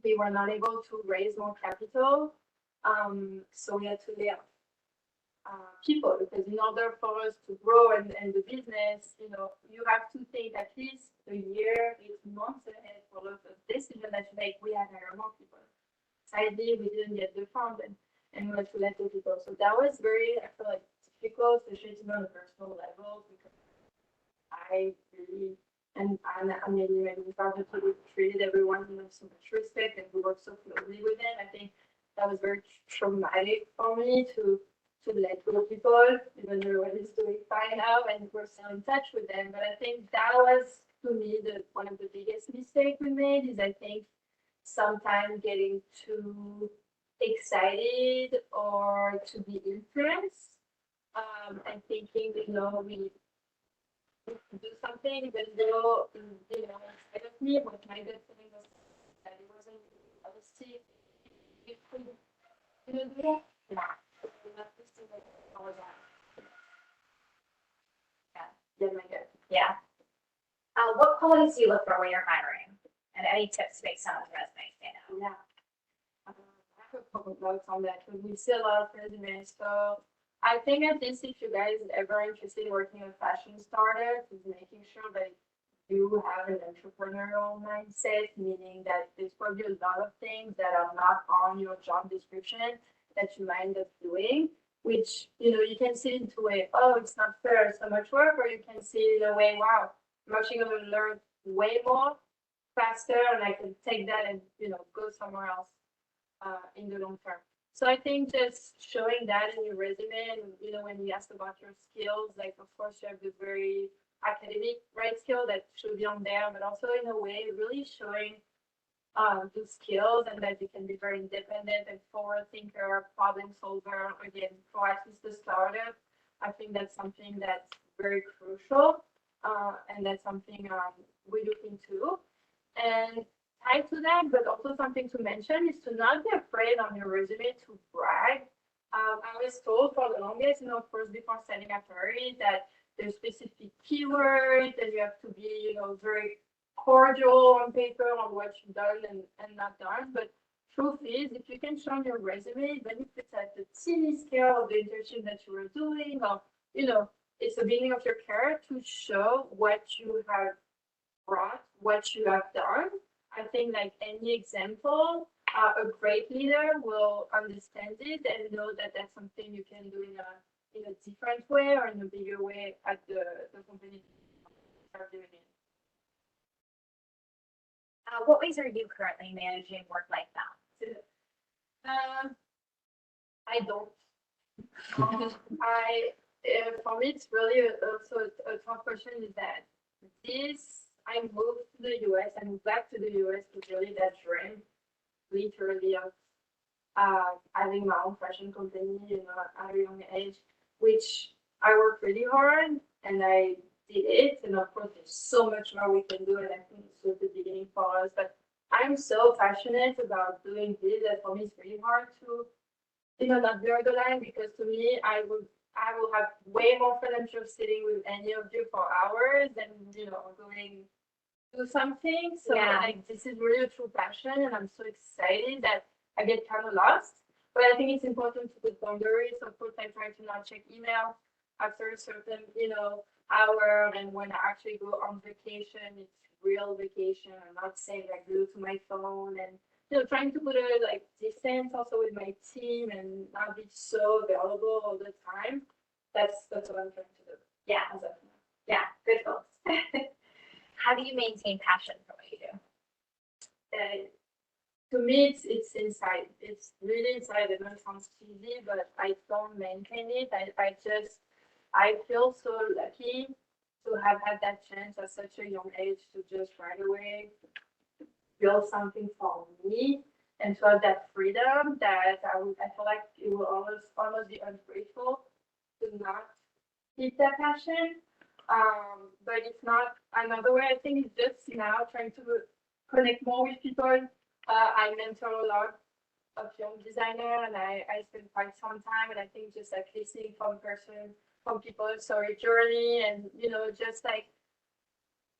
We were not able to raise more capital, so we had to lay off people, because in order for us to grow and the business, you have to think at least a year, 8 months ahead for a lot of decisions that you make. We had to hire more people. Sadly, we didn't get the fund, and we had to let go people. So that was very, I feel like, difficult, especially on a personal level, because I really, and maybe we treated everyone with so much respect, and we worked so closely with them. I think that was very traumatic for me to let go people, even though everyone is doing fine now and we're still in touch with them. But I think that was, to me, one of the biggest mistakes we made, is I think sometimes getting too excited or to be influenced, and thinking, we do something, even though, inside of me, what my gut feeling was that it wasn't realistic. If we didn't do that, my gut. Yeah. What qualities do you look for when you're hiring? And any tips to make someone's resume stand out? Yeah. I have a couple of notes on that, because we see a lot of resumes. So I think at least if you guys are ever interested in working with fashion startup, is making sure that you have an entrepreneurial mindset, meaning that there's probably a lot of things that are not on your job description that you might end up doing, which, you can see it into a way, oh, it's not fair, it's so much work, or you can see it in a way, wow, I'm actually going to learn way more faster, and I can take that and, go somewhere else in the long term. So I think just showing that in your resume, and, when you ask about your skills, like, of course, you have the very academic, right, skill that should be on there, but also in a way, really showing do skills and that you can be very independent and forward thinker, problem solver, again, for at least the startup. I think that's something that's very crucial, and that's something we look into. And tied to that, but also something to mention is to not be afraid on your resume to brag. I was told for the longest, of course, before setting Apparis that there's specific keywords and you have to be, very cordial on paper on what you've done and not done. But truth is, if you can show on your resume, even if it's at the teeny scale of the internship that you were doing, or, it's the beginning of your career, to show what you have brought, what you have done. I think like any example, a great leader will understand it and know that that's something you can do in a different way or in a bigger way at the company are doing it. What ways are you currently managing work-life balance? I don't. For me, it's really also a tough question is that I moved to the US, I moved back to the US with really that dream, literally, of having my own fashion company, at a young age, which I worked really hard and I did it. And of course, there's so much more we can do, and I think it's just the beginning for us. But I'm so passionate about doing this that for me it's really hard to, not blur the line, because to me, I will have way more fun than just sitting with any of you for hours than, going do something. So like, this is really a true passion, and I'm so excited that I get kind of lost. But I think it's important to put boundaries. Of course, I try to not check email after a certain, hour. And when I actually go on vacation, it's real vacation. I'm not saying like glued to my phone, and trying to put a like distance also with my team and not be so available all the time. That's what I'm trying to do. Yeah. Yeah. Good goals. How do you maintain passion for what you do? To me, it's inside. It's really inside. It might sound cheesy, but I don't maintain it. I feel so lucky to have had that chance at such a young age to just right away build something for me and to have that freedom that I feel like it will almost be ungrateful to not keep that passion. But it's not another way. I think it's just now trying to connect more with people. I mentor a lot of young designers, and I spend quite some time, and I think just like listening from people's story journey, and just like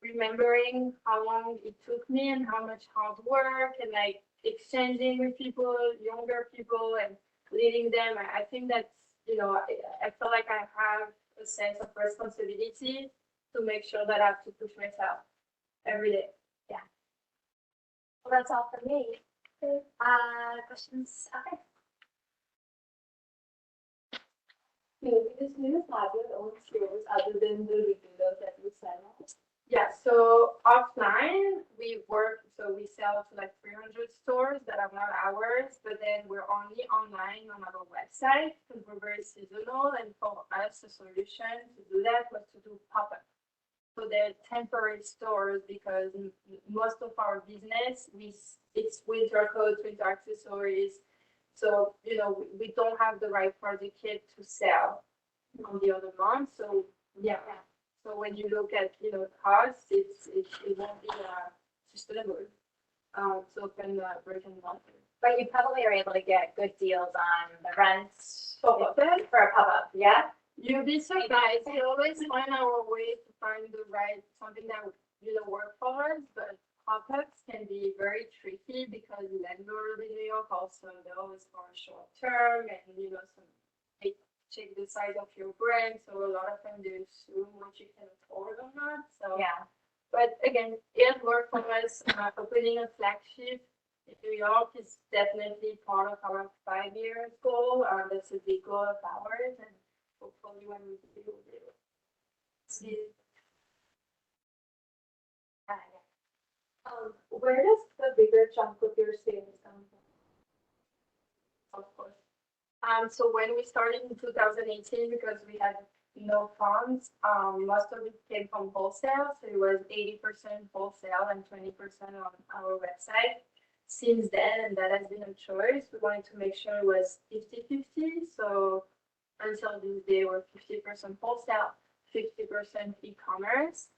remembering how long it took me and how much hard work, and like exchanging with people, younger people, and leading them. I think that's, I feel like I have a sense of responsibility to make sure that I have to push myself every day. Yeah. Well, that's all for me. Questions? Okay. You just need to have your own stores other than the retailers that you sell at. Yeah, so offline we sell to like 300 stores that are not ours, but then we're only online on our website because we're very seasonal. And for us, the solution to do that was to do pop-up. So they're temporary stores because most of our business, it's winter coats, winter accessories. So, we don't have the right project kit to sell on the other month. So, yeah. So when you look at, costs, it won't be sustainable. So open brick and mortar. But you probably are able to get good deals on the rent For a pop-up, yeah? You'll be surprised. We always find our way to find something that work for us, but pop-ups can be very tricky because landlords in New York also, they're always for a short term, and they check the size of your brand, so a lot of times they assume what you can afford or not. So Yeah. But again, it worked for us. Opening a flagship in New York is definitely part of our 5-year goal. That's a big goal of ours, and hopefully when we do, we'll be able to see it. Where does the bigger chunk of your sales come from? Of course. So when we started in 2018, because we had no funds, most of it came from wholesale. So it was 80% wholesale and 20% on our website. since then, and that has been a choice. We wanted to make sure it was 50-50. So until this day, we're 50% wholesale, 50% e-commerce.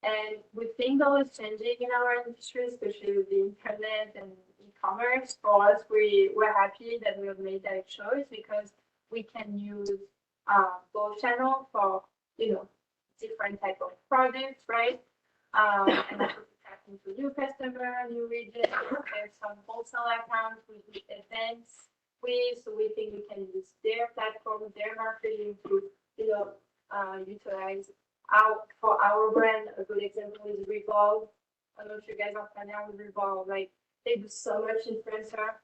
And we think that was changing in our industry, especially with the internet and e-commerce. For us, we're happy that we have made that choice because we can use both channels for, different type of products, right? And also to tap into new customer, new regions. There's some wholesale accounts we do events with, so we think we can use their platform, their marketing to, utilize for our brand. A good example is Revolve. I don't know if you guys are familiar with Revolve. Like they do so much influencer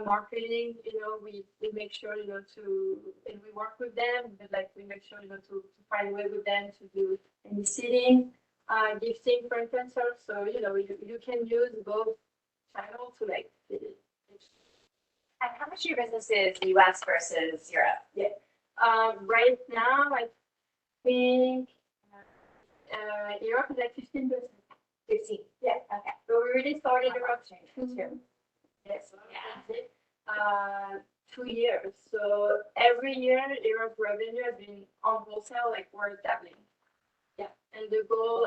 marketing. We make sure and we work with them, but like we make sure to find a way with them to do any seating, gifting for influencers. So you can use both channels to like fit it. And how much of your business is US versus Europe? Right now, I think Europe is like 15%. 15. Yeah. Okay. So we really started Europe Too. Yes. Yeah. 2 years. So every year, Europe revenue has been on wholesale, like we're doubling. Yeah. And the goal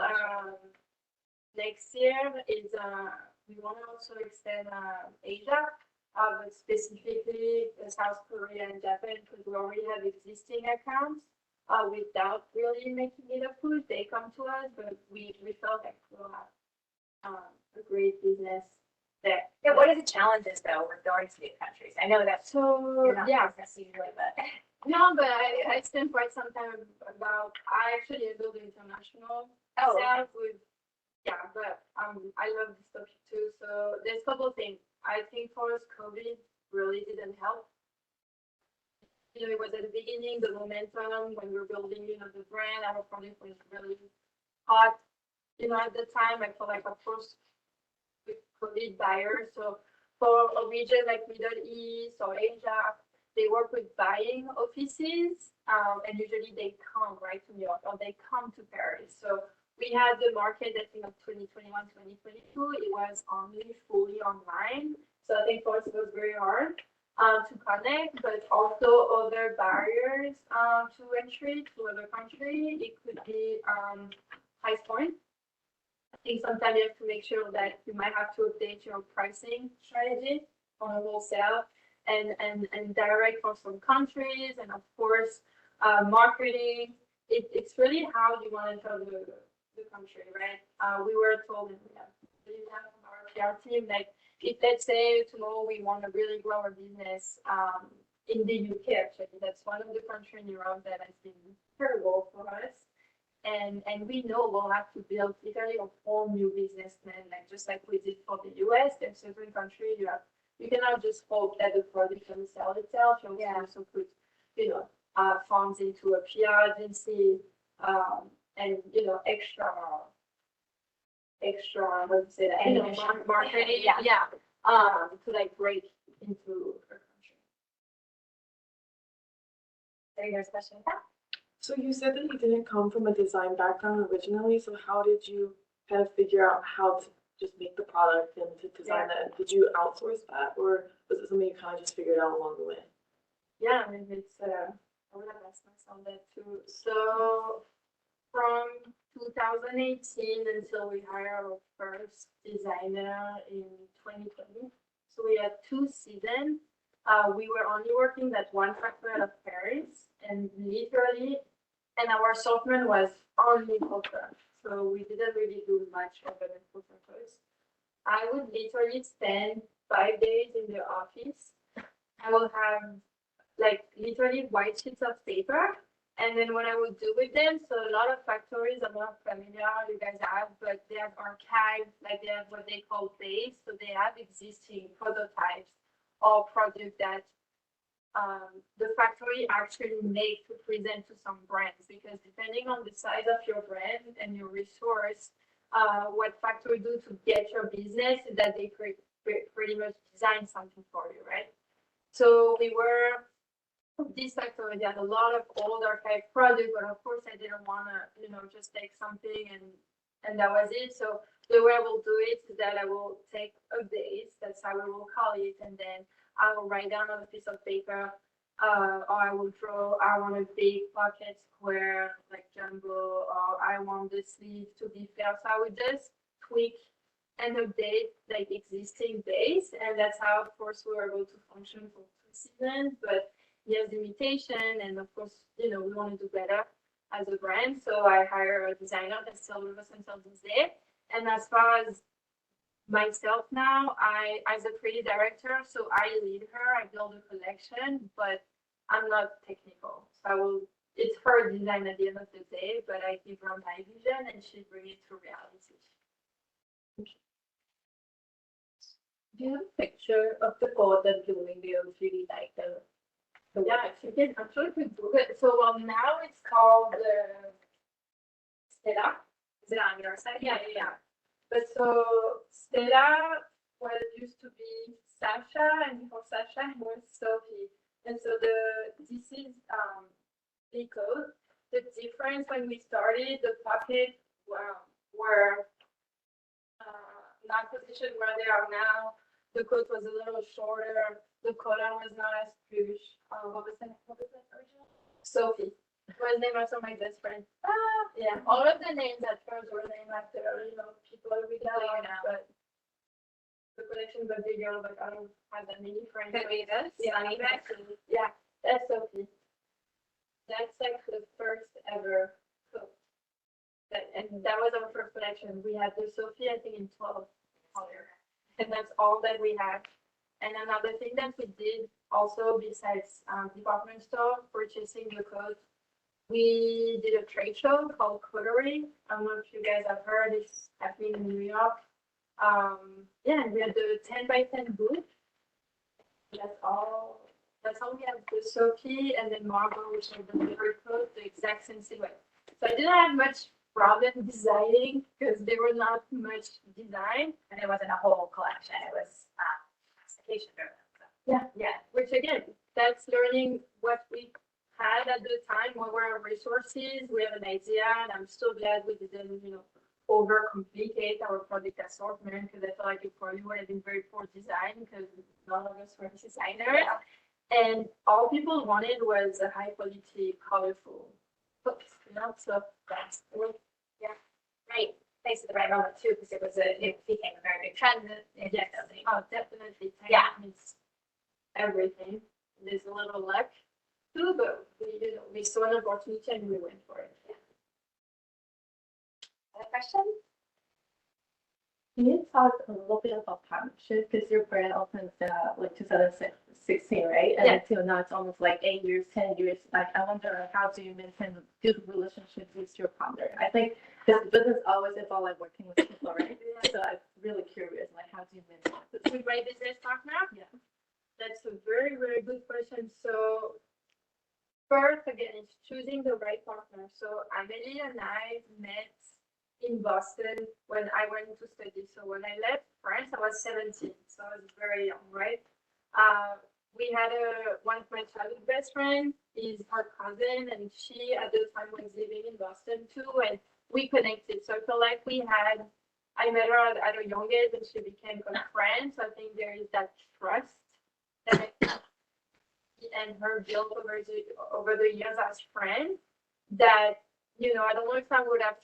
next year is we want to also extend Asia, but specifically South Korea and Japan, because we already have existing accounts. Without really making it a push, they come to us, but we felt like we'll have a great business there. Yeah, what are the challenges though with going to these countries? I know that's So yeah, business usually, but no, but I spent quite some time I actually handle the international sales with, but I love this topic too. So there's a couple of things. I think for us, COVID really didn't help. It was at the beginning, the momentum when we were building, the brand, our product was really hot. At the time, I felt like, of course, with COVID buyers. So for a region like Middle East or Asia, they work with buying offices, and usually they come right to New York or they come to Paris. So we had the market, I think, of 2021, 2022. It was only fully online. So I think for us, it was very hard to connect, but also other barriers to entry to other countries. It could be price point. I think sometimes you have to make sure that you might have to update your pricing strategy on a wholesale and direct for some countries, and of course marketing. It's really how you want to tell the country, right? We were told, and we have from our PR team, like if let's say tomorrow we want to really grow our business in the UK, actually, that's one of the countries in Europe that has been terrible for us. And we know we'll have to build literally a whole new business plan, like just like we did for the US. There's certain countries you cannot just hope that the product can sell itself. You also put, funds into a PR agency, and extra, how to say that, marketing, to like break into a country. there's a question. So you said that you didn't come from a design background originally, so how did you kind of figure out how to just make the product and to design that? Did you outsource that, or was it something you kind of just figured out along the way? Yeah, I mean, I would have asked myself that too. So from 2018 until we hired our first designer in 2020, so we had 2 seasons. We were only working at one factory out of Paris, and literally, and our assortment was only photo. So we didn't really do much other than photos. I would literally spend 5 days in the office. I will have like literally white sheets of paper. And then what I would do with them, so a lot of factories, I'm not familiar how you guys have, but they have archives, like they have what they call base. So they have existing prototypes or products that the factory actually make to present to some brands, because depending on the size of your brand and your resource, what factory do to get your business is that they pretty much design something for you, right? So we were this factory, they had a lot of old archive products, but of course I didn't want to, just take something and And that was it. So the way I will do it is that I will take a base, that's how we will call it, and then I will write down on a piece of paper, or I will draw, I want a big pocket square, like jumbo, or I want the sleeve to be fair. So I would just tweak and update like existing base, and that's how, of course, we were able to function for 2 seasons. But yes, limitation, and of course, we want to do better as a brand. So I hire a designer that's still with us until this day. And as far as myself now, as a creative director, so I lead her, I build a collection, but I'm not technical. So it's her design at the end of the day, but I give her my vision and she brings it to reality. Do you have a picture of the coat that blooming deals really like the Yeah, if you can, I'm sure you can do it. So now it's called Stella. Is it on your side? Yeah. But so Stella was used to be Sasha, and before Sasha it was Sophie. And so this is because the difference when we started, the pockets were not positioned where they are now. The coat was a little shorter. The color was not as plush. What was that original? Sophie. Was named after my best friend. Yeah. All of the names at first were named after people we know, but the collection got bigger. But I don't have that many friends. Could be this. Yeah, On eBay. Yeah, that's Sophie. That's like the first ever coat. And that was our first collection. We had the Sophie, I think, in 12 color, and that's all that we had. And another thing that we did also, besides department store purchasing the coat, we did a trade show called Coterie. I don't know if you guys have heard. It's happening in New York. Yeah, and we had the 10 by 10 booth. That's all we have. The Sophie and then Marble, which are the third coat, the exact same silhouette. So I didn't have much problem designing because there were not much design. And it wasn't a whole collection. It was classification driven. Yeah. Which again, that's learning what we had at the time, what were our resources. We have an idea, and I'm so glad we didn't, overcomplicate our product assortment, because I feel like it probably would have been very poor design because none of us were designers. And all people wanted was a high quality, colorful books, so that's Right. Place at the right moment too, because it became a very big trend. Definitely. Oh, definitely. Yeah. It's everything. There's a little luck too, but we saw an opportunity and we went for it. Other questions? Can you talk a little bit about partnership? Because your brand opened like 2016, right? And Yeah. until now, it's almost like 8 years, 10 years. Like, I wonder, how do you maintain a good relationship with your partner? I think this business always about like working with people, right? So I'm really curious, like, how do you maintain this? With my business partner? Yeah. That's a very, very good question. So first, again, it's choosing the right partner. So Amelie and I met in Boston when I went to study. So when I left France, I was 17, so I was very young, right? We had one of my childhood best friends is her cousin, and she at the time was living in Boston too, and we connected. So I feel like I met her at a young age, and she became a friend. So I think there is that trust that and her built over the years as friends that, I don't know if I would have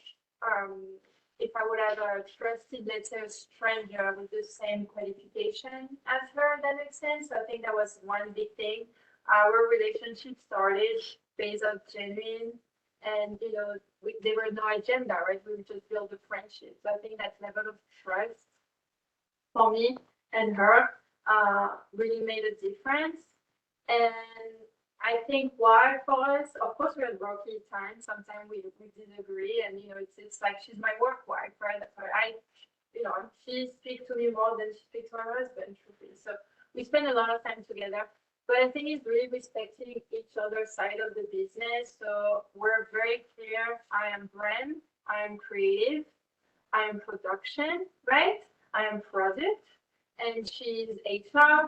trusted, let's say, a stranger with the same qualification as her. That makes sense. So I think that was one big thing. Our relationship started based on genuine, and there were no agenda, right? We just built a friendship. So I think that level of trust for me and her really made a difference. And I think why for us, of course, we had rocky times. Sometimes we disagree, and it's like she's my work wife, right? She speaks to me more than she speaks to her husband, truthfully. So we spend a lot of time together. But I think it's really respecting each other's side of the business. So we're very clear. I am brand, I am creative, I am production, right? I am product, and she's HR,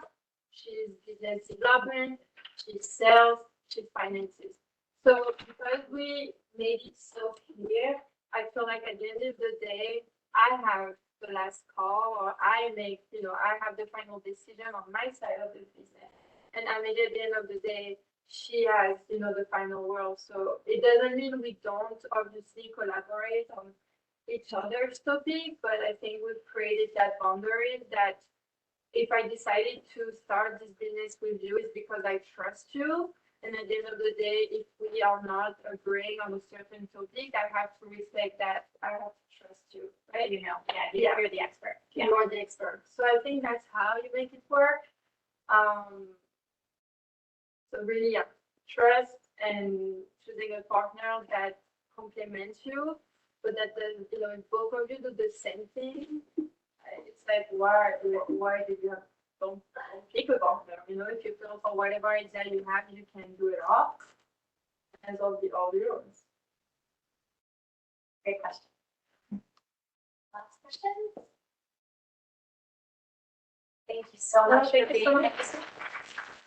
she's business development, she's sales, she's finances. So because we made it so clear, I feel like at the end of the day, I have the last call, or I make, I have the final decision on my side of the business. And I mean, at the end of the day, she has, the final word. So it doesn't mean we don't obviously collaborate on each other's topic, but I think we've created that boundary that if I decided to start this business with you, it's because I trust you. And at the end of the day, if we are not agreeing on a certain topic, I have to respect that. I have to trust you, right? You're the expert. You are the expert. So I think that's how you make it work. So really, yeah, trust and choosing a partner that complements you, but that the, if both of you do the same thing, it's like why did you don't pick a partner? If you feel for whatever it is that you have, you can do it all. And all yours. Great question. Last question? Thank you so much for being here.